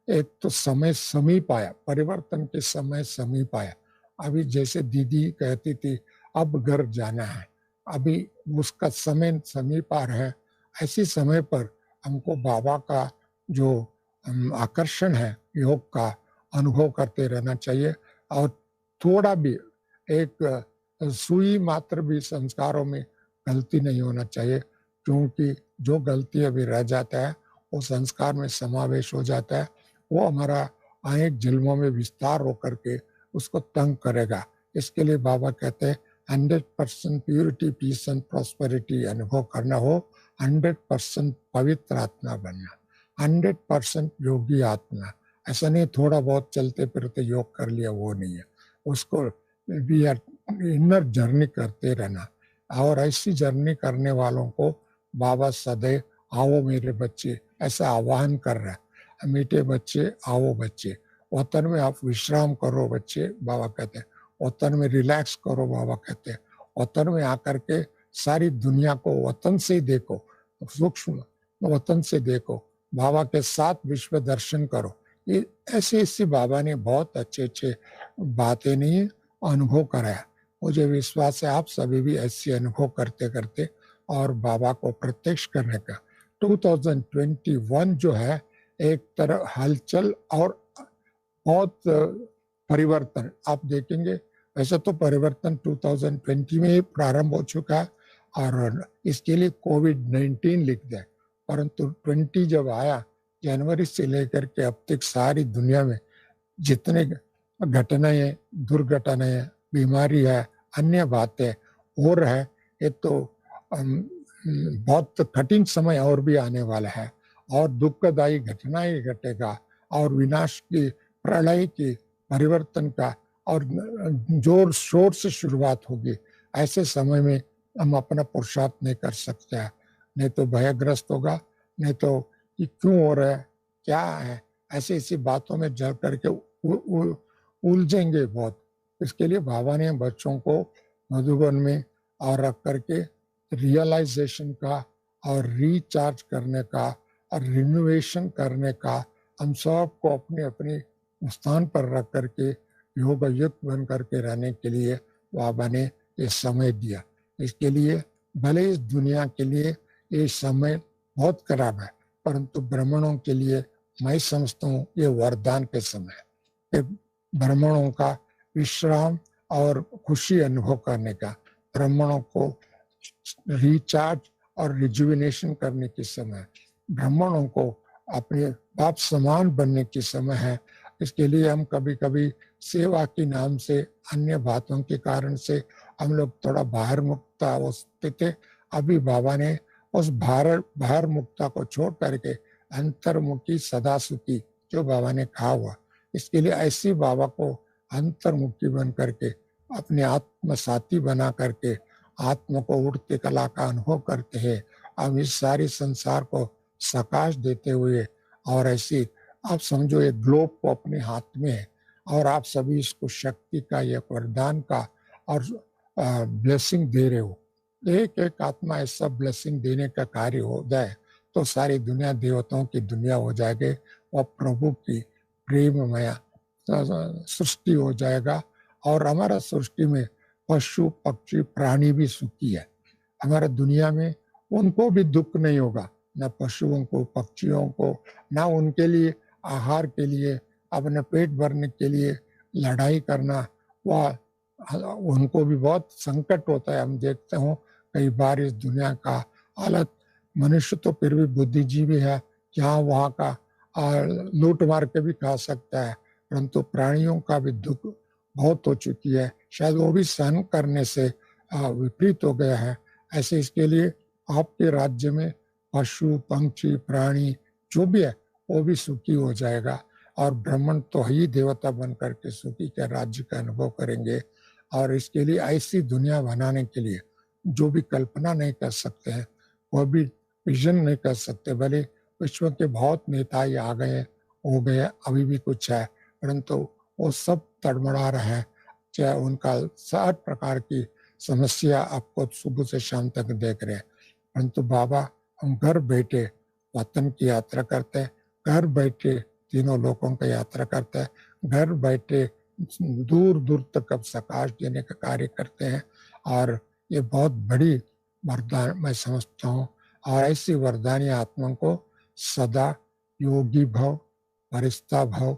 एक तो समय समीप आया, परिवर्तन के समय समीप आया। अभी जैसे दीदी कहती थी अब घर जाना है, अभी उसका समय समीप आ रहा है। ऐसी समय पर हमको बाबा का जो आकर्षण है योग का, अनुभव करते रहना चाहिए और थोड़ा भी एक सुई मात्र भी संस्कारों में गलती नहीं होना चाहिए, क्योंकि जो गलती अभी रह जाता है वो संस्कार में समावेश हो जाता है, वो हमारा अनेक जन्मों में विस्तार होकर के उसको तंग करेगा। इसके लिए बाबा कहते हैं 100% प्यूरिटी, पीस एंड प्रॉस्पेरिटी अनुभव करना हो, 100% पवित्र आत्मा बनना, 100% योगी आत्मा। ऐसा नहीं थोड़ा बहुत चलते फिरते योग कर लिया, वो नहीं है, उसको भी इनर जर्नी करते रहना। और ऐसी जर्नी करने वालों को बाबा सदैव आओ मेरे बच्चे ऐसा आह्वान कर रहा है। मीठे बच्चे आओ बच्चे, वतन में आप विश्राम करो बच्चे, बाबा कहते हैं। वतन में रिलैक्स करो, बाबा कहते हैं। वतन में आकर के सारी दुनिया को वतन से देखो, सूक्ष्म वतन से देखो, बाबा के साथ विश्व दर्शन करो। ये ऐसे ऐसे बाबा ने बहुत अच्छे अच्छे बातें नहीं अनुभव कराया। मुझे विश्वास है आप सभी भी ऐसे अनुभव करते करते और बाबा को प्रत्यक्ष करने का 2021 जो है एक तरह हलचल और बहुत परिवर्तन आप देखेंगे। वैसे तो परिवर्तन 2020 में ही प्रारंभ हो चुका है और इसके लिए कोविड-19 लिख दे, परंतु 20 जब आया, जनवरी से लेकर के अब तक सारी दुनिया में जितने घटनाएं, दुर्घटनाएं, बीमारी है, अन्य बातें हो रहा है, ये तो बहुत कठिन समय और भी आने वाला है और दुखदायी घटनाएं घटेगा और विनाश की, प्रलय की, परिवर्तन का और जोर शोर से शुरुआत होगी। ऐसे समय में हम अपना पुरुषार्थ नहीं कर सकते हैं, नहीं तो भयग्रस्त होगा, नहीं तो कि क्यों हो रहा है, क्या है, ऐसी ऐसी बातों में जल करके उलझेंगे बहुत। इसके लिए बाबा ने बच्चों को मधुबन में और रख करके रियलाइजेशन का और रिचार्ज करने का और रिनोवेशन करने का, हम सबको अपने अपने स्थान पर रख करके योग युक्त बन करके रहने के लिए बाबा ने ये समय दिया। इसके लिए भले इस दुनिया के लिए ये समय बहुत खराब है, परंतु ब्राह्मणों के लिए मैं समझता हूँ ये वरदान के समय है। ब्राह्मणों का विश्राम और खुशी अनुभव करने का, ब्राह्मणों को रिचार्ज और रिजुविनेशन करने के समय, ब्राह्मणों को अपने बाप समान बनने के समय है। इसके लिए हम कभी कभी सेवा के नाम से, अन्य बातों के कारण से हम लोग थोड़ा बाहर मुक्ता होते थे। अभी बाबा ने उस बाहर मुक्ता को छोड़ करके अंतर्मुखी सदा सुखी जो बाबा ने कहा हुआ, इसके लिए ऐसी बाबा को अंतर्मुखी बन करके अपने आत्म साथी बना करके आत्म को उड़ते कला का अनुभव करते हैं। अब इस सारे संसार को सकाश देते हुए और ऐसी आप समझो एक ग्लोब को अपने हाथ में है और आप सभी इसको शक्ति का, एक वरदान का और ब्लेसिंग दे रहे हो। एक एक आत्मा ऐसा ब्लेसिंग देने का कार्य हो जाए तो सारी दुनिया देवताओं की दुनिया हो जाएगी और प्रभु की प्रेममय सृष्टि हो जाएगा। और हमारा सृष्टि में पशु पक्षी प्राणी भी सुखी है। हमारा दुनिया में उनको भी दुख नहीं होगा, न पशुओं को, पक्षियों को, न उनके लिए आहार के लिए, अपने पेट भरने के लिए लड़ाई करना, वह उनको भी बहुत संकट होता है। हम देखते हो कई बार इस दुनिया का हालत, मनुष्य तो फिर भी बुद्धिजीवी है, यहाँ वहाँ का लूट मार के भी खा सकता है, परंतु प्राणियों का भी दुख बहुत हो चुकी है, शायद वो भी सहन करने से विपरीत हो गया है। ऐसे इसके लिए आपके राज्य में पशु पंक्षी प्राणी जो भी है वो भी सुखी हो जाएगा और ब्राह्मण तो ही देवता बन करके सुखी के राज्य का अनुभव करेंगे। और इसके लिए ऐसी दुनिया बनाने के लिए जो भी कल्पना नहीं कर सकते हैं, वह भी विजन नहीं कर सकते। भले विश्व के बहुत नेता आ गए, हो गए, अभी भी कुछ है, परंतु वो सब तड़मड़ा रहे हैं, चाहे उनका 60 प्रकार की समस्या आपको सुबह से शाम तक देख रहे हैं। परंतु बाबा हम घर बैठे वतन की यात्रा करते हैं, घर बैठे तीनों लोगों की यात्रा करते हैं, घर बैठे दूर दूर तक अब सकाश देने का कार्य करते हैं। और ये बहुत बड़ी वरदान मैं समझता हूँ। और ऐसी वरदानी आत्मा को सदा योगी भव, फरिश्ता भव,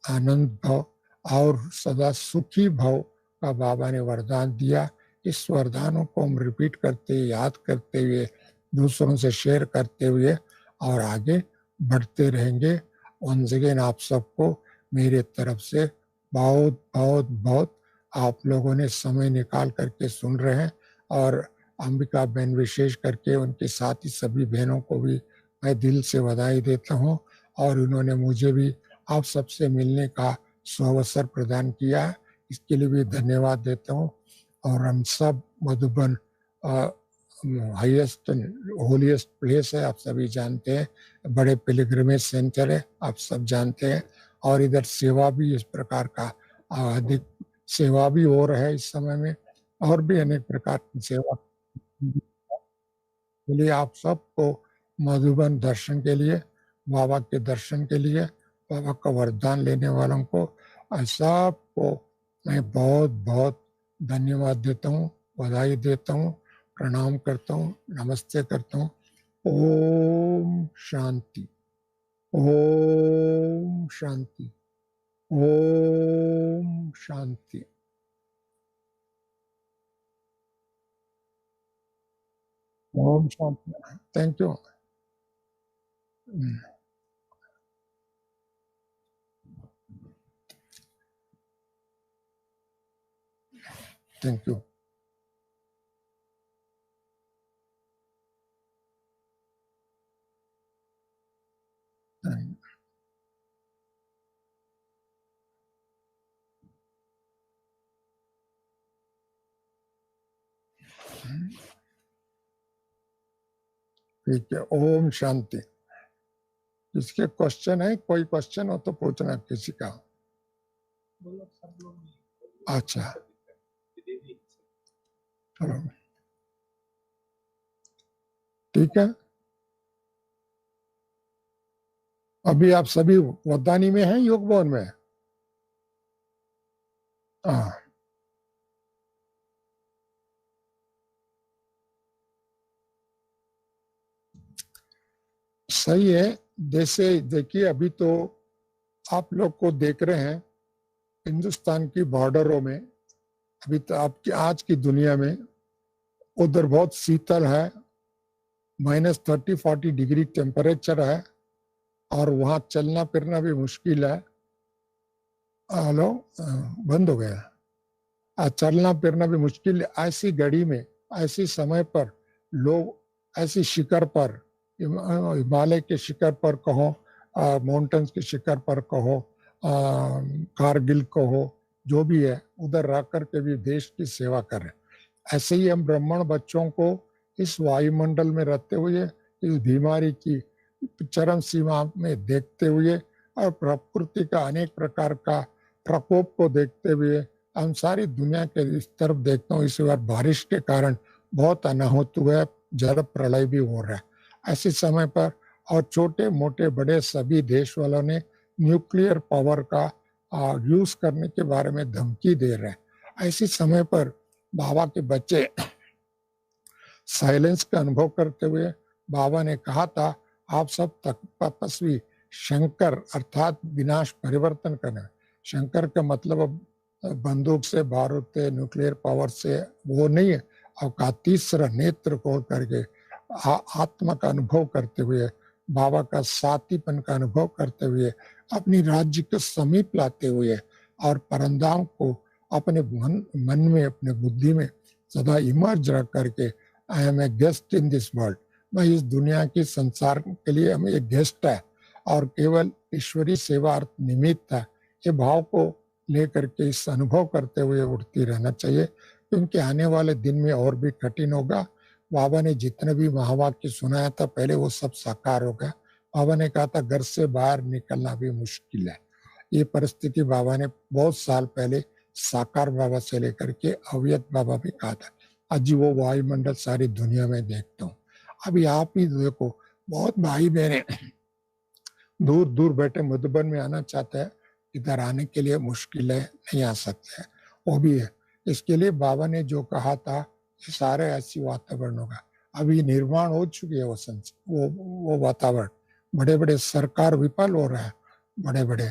आनंद भव और सदा सुखी भव का बाबा ने वरदान दिया। इस वरदानों को हम रिपीट करते, याद करते हुए, दूसरों से शेयर करते हुए और आगे बढ़ते रहेंगे। वंस अगेन आप सबको मेरे तरफ से बहुत बहुत बहुत, आप लोगों ने समय निकाल करके सुन रहे हैं और अंबिका बहन विशेष करके उनके साथ ही सभी बहनों को भी मैं दिल से बधाई देता हूँ और उन्होंने मुझे भी आप सबसे मिलने का सुअवसर प्रदान किया है, इसके लिए भी धन्यवाद देता हूँ। और हम सब मधुबन हाईएस्ट होलीएस्ट प्लेस है, आप सभी जानते हैं, बड़े पिलग्रिमेज सेंटर है, आप सब जानते हैं। और इधर सेवा भी इस प्रकार का अधिक सेवा भी हो रहा है इस समय में, और भी अनेक प्रकार की सेवा के लिए आप सबको मधुबन दर्शन के लिए, बाबा के दर्शन के लिए, बाबा का वरदान लेने वालों को सबको मैं बहुत बहुत धन्यवाद देता हूँ, बधाई देता हूँ, प्रणाम करता हूँ, नमस्ते करता हूँ। Om Shanti, Om Shanti, Om Shanti. Om Shanti. Thank you. Thank you. ठीक है, ओम शांति। किसके क्वेश्चन है? कोई क्वेश्चन हो तो पूछना किसी का। अच्छा, चलो ठीक है। अभी आप सभी वदानी में हैं, योग भवन में? हाँ, सही है। जैसे देखिए, अभी तो आप लोग को देख रहे हैं हिंदुस्तान की बॉर्डरों में, अभी तो आपकी आज की दुनिया में उधर बहुत शीतल है, -30-40 डिग्री टेम्परेचर है, और वहां चलना फिरना भी मुश्किल है। हेलो, बंद हो गया। चलना फिरना भी मुश्किल है। ऐसी घड़ी में, ऐसी समय पर लोग ऐसी शिखर पर, हिमालय के शिखर पर कहो, माउंटेन्स के शिखर पर कहो, कारगिल कहो, जो भी है, उधर रह करके भी देश की सेवा करें। ऐसे ही हम ब्राह्मण बच्चों को इस वायुमंडल में रहते हुए, इस बीमारी की चरम सीमा में देखते हुए, और प्रकृति का अनेक प्रकार का प्रकोप को देखते हुए, हम सारी दुनिया के इस तरफ देखता हूँ। इस बार बारिश के कारण बहुत अनाहुत हुआ है, जल प्रलय भी हो रहा है। ऐसे समय पर और छोटे मोटे बड़े सभी देश वालों ने न्यूक्लियर पावर का यूज करने के बारे में धमकी दे रहे हैं। ऐसे समय पर बाबा के बच्चे साइलेंस का अनुभव करते हुए, बाबा ने कहा था, आप सब तपस्वी शंकर अर्थात विनाश परिवर्तन करना। शंकर का मतलब अब बंदूक से, बारूद से, न्यूक्लियर पावर से वो नहीं है। आपका तीसरा नेत्र खोल करके आत्मा का अनुभव करते हुए, बाबा का साथीपन का अनुभव करते हुए, अपनी राज्य के समीप लाते हुए, और परंदाम को अपने मन में, अपने बुद्धि में सदा इमर्ज रख करके, I am a guest in this world, मैं इस दुनिया की संसार के लिए हम एक गेस्ट है और केवल ईश्वरीय सेवा निमित्त है, ये भाव को लेकर के इस अनुभव करते हुए उठती रहना चाहिए, क्योंकि आने वाले दिन में और भी कठिन होगा। बाबा ने जितने भी महावाक्य सुनाया था पहले, वो सब साकार हो गया। बाबा ने कहा था घर से बाहर निकलना भी मुश्किल है। ये परिस्थिति बाबा ने बहुत साल पहले साकार बाबा से लेकर के अव्यक्त बाबा भी कहा था। आज वो वायुमंडल सारी दुनिया में देखता हूँ। अभी आप ही देखो, बहुत भाई बहने दूर दूर बैठे मधुबन में आना चाहते हैं, इधर आने के लिए मुश्किल है, नहीं आ सकते हैं, वो भी है। इसके लिए बाबा ने जो कहा था, ये सारे ऐसी वातावरण होगा। अभी निर्माण हो चुकी है वो वातावरण। बड़े बड़े सरकार विफल हो रहा है, बड़े बड़े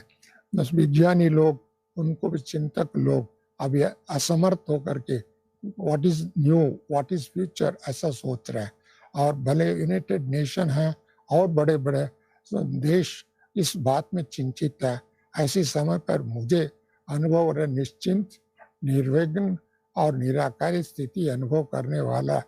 बस विज्ञानी लोग, उनको भी चिंतक लोग अभी असमर्थ होकर के what is new, what is future, ऐसा सोच रहे हैं। और भले यूनाइटेड नेशन है और बड़े बड़े देश इस बात में चिंतित है। ऐसे समय पर मुझे अनुभव और निश्चिंत, निर्विघ्न और निराकारी स्थिति अनुभव करने वाला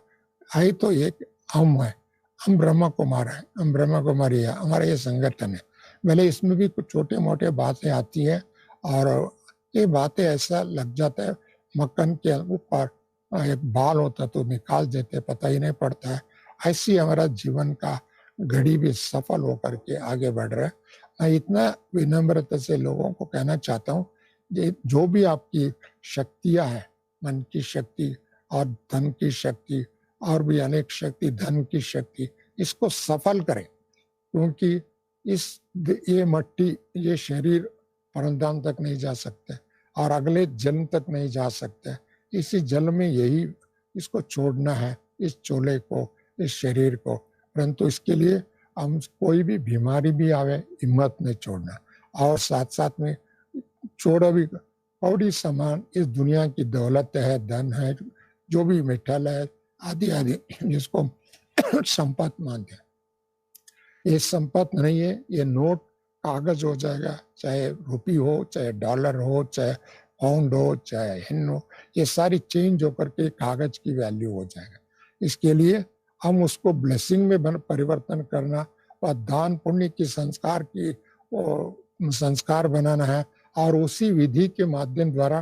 है तो एक हम है। हम ब्रह्मा कुमार है, हम ब्रह्मा कुमारी है, हमारा ये संगठन है। भले इसमें भी कुछ छोटे मोटे बातें आती है, और ये बातें ऐसा लग जाता है मक्खन के ऊपर एक बाल होता तो निकाल देते, पता ही नहीं पड़ता है। ऐसी हमारा जीवन का घड़ी भी सफल होकर के आगे बढ़ रहा है। मैं इतना विनम्रता से लोगों को कहना चाहता हूँ, जो भी आपकी शक्तियां हैं, मन की शक्ति और धन की शक्ति और भी अनेक शक्ति, धन की शक्ति, इसको सफल करें, क्योंकि ये मट्टी, ये शरीर परमधाम तक नहीं जा सकते और अगले जन्म तक नहीं जा सकते। इसी जल में यही इसको छोड़ना है, इस चोले को, इस शरीर को। परंतु इसके लिए हम कोई भी बीमारी भी आवे, हिम्मत नहीं छोड़ना। और साथ साथ में छोड़ा भी कौड़ी सामान, इस दुनिया की दौलत है, धन है, जो भी मेटल है, आदि आदि, जिसको संपत्ति मानते हैं, ये संपत्ति नहीं है। ये नोट कागज हो जाएगा, चाहे रुपी हो, चाहे डॉलर हो, चाहे पाउंड हो चाहे हिन हो, ये सारी चेंज होकर के कागज की वैल्यू हो जाएगा। इसके लिए हम उसको ब्लेसिंग में परिवर्तन करना और दान पुण्य की संस्कार की संस्कार बनाना है, और उसी विधि के माध्यम द्वारा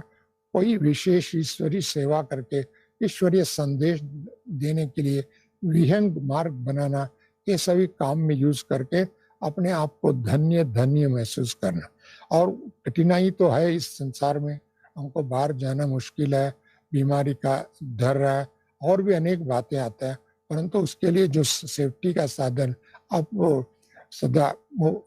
कोई विशेष ईश्वरीय सेवा करके ईश्वरीय संदेश देने के लिए विहंग मार्ग बनाना, ये सभी काम में यूज करके अपने आप को धन्य धन्य महसूस करना। और कठिनाई तो है इस संसार में, हमको बाहर जाना मुश्किल है, बीमारी का डर है, और भी अनेक बातें आते हैं, परंतु उसके लिए जो सेफ्टी का साधन अब वो सदा वो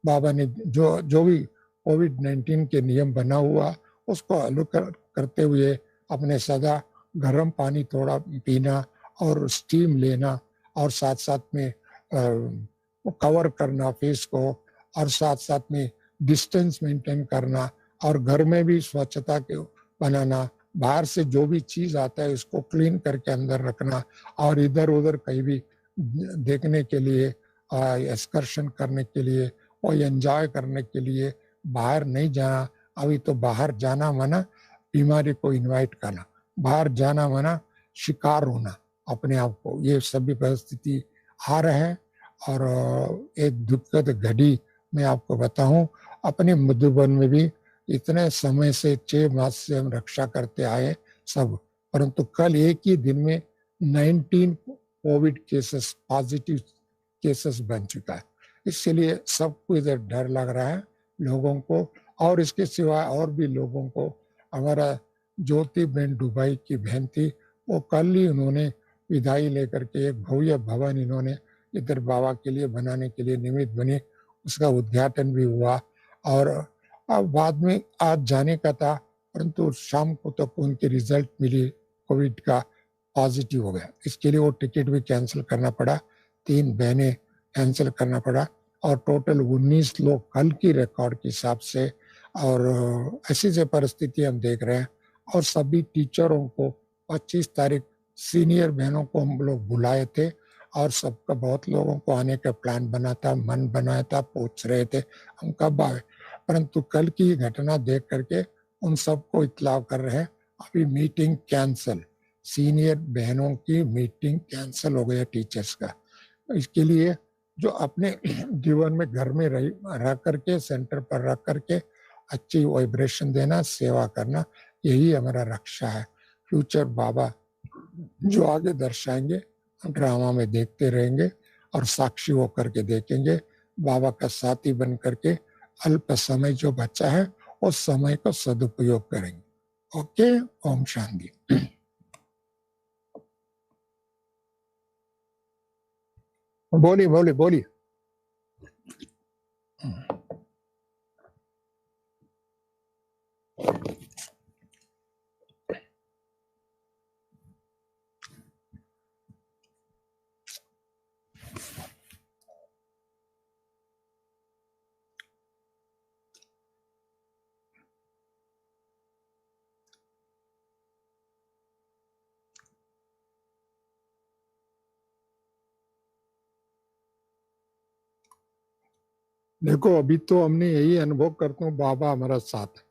बाबा ने जो जो भी कोविड-19 के नियम बना हुआ उसको फॉलो करते हुए अपने सदा गर्म पानी थोड़ा पीना और स्टीम लेना, और साथ साथ में कवर करना फेस को, और साथ साथ में डिस्टेंस मेंटेन करना, और घर में भी स्वच्छता के बनाना, बाहर से जो भी चीज आता है उसको क्लीन करके अंदर रखना, और इधर उधर कहीं भी देखने के लिए एक्सकर्शन करने के लिए और एंजॉय करने के लिए बाहर नहीं जाना। अभी तो बाहर जाना मना बीमारी को इनवाइट करना, बाहर जाना मना शिकार होना अपने आप को, ये सभी परिस्थिति आ रहे हैं। और एक दुखद घड़ी मैं आपको बताऊं, अपने मधुबन में भी इतने समय से 6 मास से हम रक्षा करते आए सब, परंतु कल एक ही दिन में 19 कोविड केसेस पॉजिटिव केसेस बन चुका है। इसलिए सबको इधर डर लग रहा है लोगों को, और इसके सिवा और भी लोगों को। हमारा ज्योति बहन दुबई की बहन थी, वो कल ही उन्होंने विदाई लेकर के एक भव्य भवन इन्होंने इधर बाबा के लिए बनाने के लिए निमित्त बनी, उसका उद्घाटन भी हुआ। और अब बाद में आज जाने का था, परंतु शाम को तक उनकी रिजल्ट मिली, कोविड का पॉजिटिव हो गया। इसके लिए वो टिकट भी कैंसिल करना पड़ा, 3 बहनें कैंसिल करना पड़ा, और टोटल 19 लोग कल की रिकॉर्ड के हिसाब से। और ऐसी से परिस्थिति हम देख रहे हैं। और सभी टीचरों को 25 तारीख सीनियर बहनों को हम लोग बुलाए थे, और सबका बहुत लोगों को आने का प्लान बना था, मन बनाया था, पूछ रहे थे हम कब आए, परंतु कल की घटना देख करके उन सबको इत्तला कर रहे हैं अभी मीटिंग कैंसल, सीनियर बहनों की मीटिंग कैंसल हो गया टीचर्स का। इसके लिए जो अपने जीवन में घर में रह करके सेंटर पर रख करके अच्छी वाइब्रेशन देना, सेवा करना, यही हमारा रक्षा है। फ्यूचर बाबा जो आगे दर्शाएंगे ड्रामा में देखते रहेंगे, और साक्षी होकर के देखेंगे, बाबा का साथी बन करके अल्प समय जो बचा है उस समय को सदुपयोग करेंगे। ओके, ओम शांति। बोलिए बोलिए बोलिए। देखो, अभी तो हमने यही अनुभव करता हूँ, बाबा हमारा साथ है,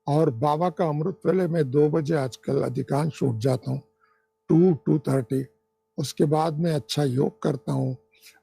और बाबा का अमृत वेले में 2 बजे आजकल अधिकांश उठ जाता हूँ, 2:30। उसके बाद में अच्छा योग करता हूँ,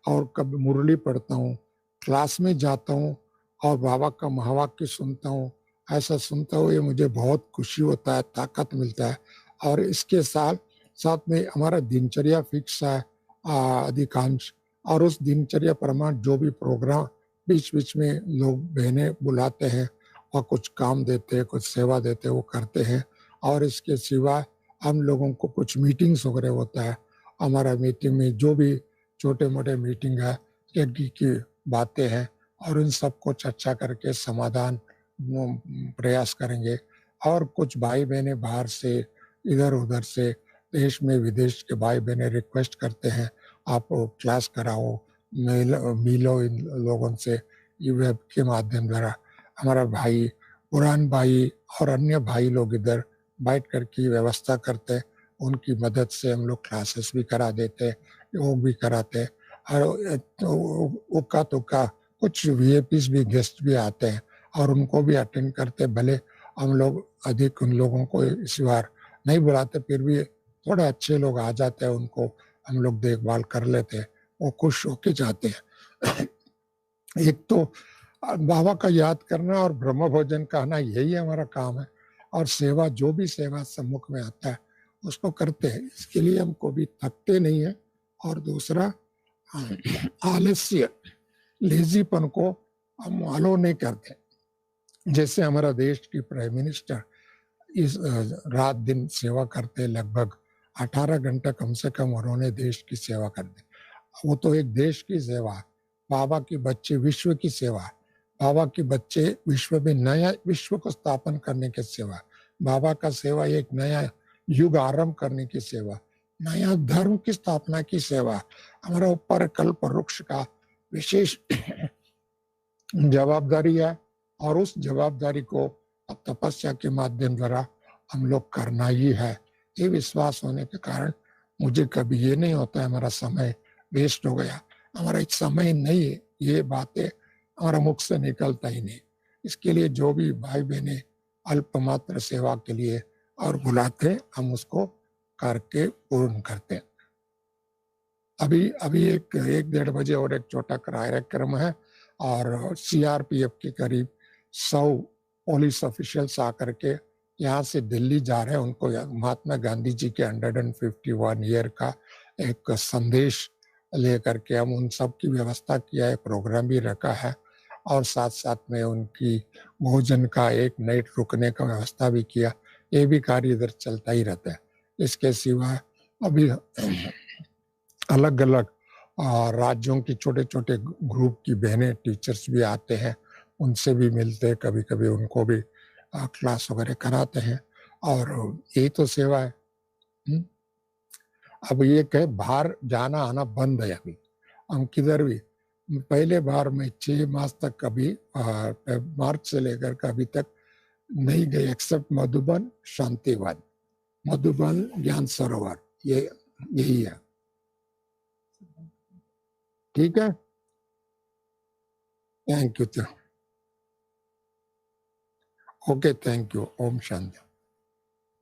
और कभी मुरली पढ़ता हूँ, क्लास में जाता हूँ, और बाबा का महावाक्य सुनता हूँ। ऐसा सुनता हुए मुझे बहुत खुशी होता है, ताकत मिलता है। और इसके साथ साथ में हमारा दिनचर्या फिक्स है अधिकांश, और उस दिनचर्या प्रमाण जो भी प्रोग्राम बीच बीच में लोग बहनें बुलाते हैं और कुछ काम देते हैं, कुछ सेवा देते हैं, वो करते हैं। और इसके सिवा हम लोगों को कुछ मीटिंग्स वगैरह होता है, हमारा मीटिंग में जो भी छोटे मोटे मीटिंग है, यज्ञ की बातें हैं, और उन सबको चर्चा करके समाधान प्रयास करेंगे। और कुछ भाई बहनें बाहर से इधर उधर से देश में विदेश के भाई बहनें रिक्वेस्ट करते हैं आप क्लास कराओ, मिलो इन लोगों से, ये वेब के माध्यम द्वारा। हमारा भाई पुरान भाई और अन्य भाई लोग इधर बैठ कर की व्यवस्था करते हैं, उनकी मदद से हम लोग क्लासेस भी करा देते हैं, योग भी कराते हैं। और उक्का तुक्का कुछ वीआईपीज भी गेस्ट भी आते हैं, और उनको भी अटेंड करते। भले हम लोग अधिक उन लोगों को इस बार नहीं बुलाते, फिर भी थोड़े अच्छे लोग आ जाते हैं, उनको हम लोग देखभाल कर लेते हैं, वो खुश होके जाते हैं। एक तो बाबा का याद करना और ब्रह्म भोजन कहना, यही हमारा काम है। और सेवा, जो भी सेवा सम्मुख में आता है उसको करते हैं, इसके लिए हम कभी थकते नहीं है। और दूसरा, आलस्य, लेजीपन को हम अलो नहीं करते। जैसे हमारा देश की प्राइम मिनिस्टर इस रात दिन सेवा करते, लगभग 18 घंटा कम से कम उन्होंने देश की सेवा कर दी। वो तो एक देश की सेवा है। बाबा के बच्चे विश्व की सेवा है। बाबा के बच्चे विश्व में नया विश्व को स्थापन करने की सेवा। बाबा का सेवा एक नया युग आरंभ करने की सेवा, नया धर्म की स्थापना की सेवा। हमारा ऊपर कल्प वृक्ष का विशेष जवाबदारी है, और उस जवाबदारी को अब तपस्या के माध्यम द्वारा हम लोग करना ही है। ये विश्वास होने के कारण मुझे कभी ये नहीं होता है हमारा समय वेस्ट हो गया, हमारा एक समय नहीं है, ये बातें हमारा मुख से निकलता ही नहीं। इसके लिए जो भी भाई बहने अल्पमात्र सेवा के लिए और बुलाते, हम उसको करके पूर्ण करते। अभी अभी एक 1-1:30 बजे और एक छोटा कार्यक्रम है, और सीआरपीएफ के करीब 100 पुलिस ऑफिशियल्स आकर के यहाँ से दिल्ली जा रहे हैं। उनको महात्मा गांधी जी के 151 ईयर का एक संदेश लेकर के हम उन सब की व्यवस्था किया है, प्रोग्राम भी रखा है, और साथ साथ में उनकी भोजन का एक नाइट रुकने का व्यवस्था भी किया। ये भी कार्य इधर चलता ही रहता है। इसके सिवा अभी अलग अलग राज्यों की छोटे छोटे ग्रुप की बहनें टीचर्स भी आते हैं, उनसे भी मिलते हैं, कभी कभी उनको भी क्लास वगैरह कराते हैं। और यही तो सेवा है। अब ये कहे बाहर जाना आना बंद है अभी, हम किधर भी। पहले बार मैं 6 मास तक कभी मार्च से लेकर के अभी तक नहीं गए, एक्सेप्ट मधुबन, शांतिवन, मधुबन, ज्ञान सरोवर, ये यही है। ठीक है, thank you. Okay, thank you. Om Shanti.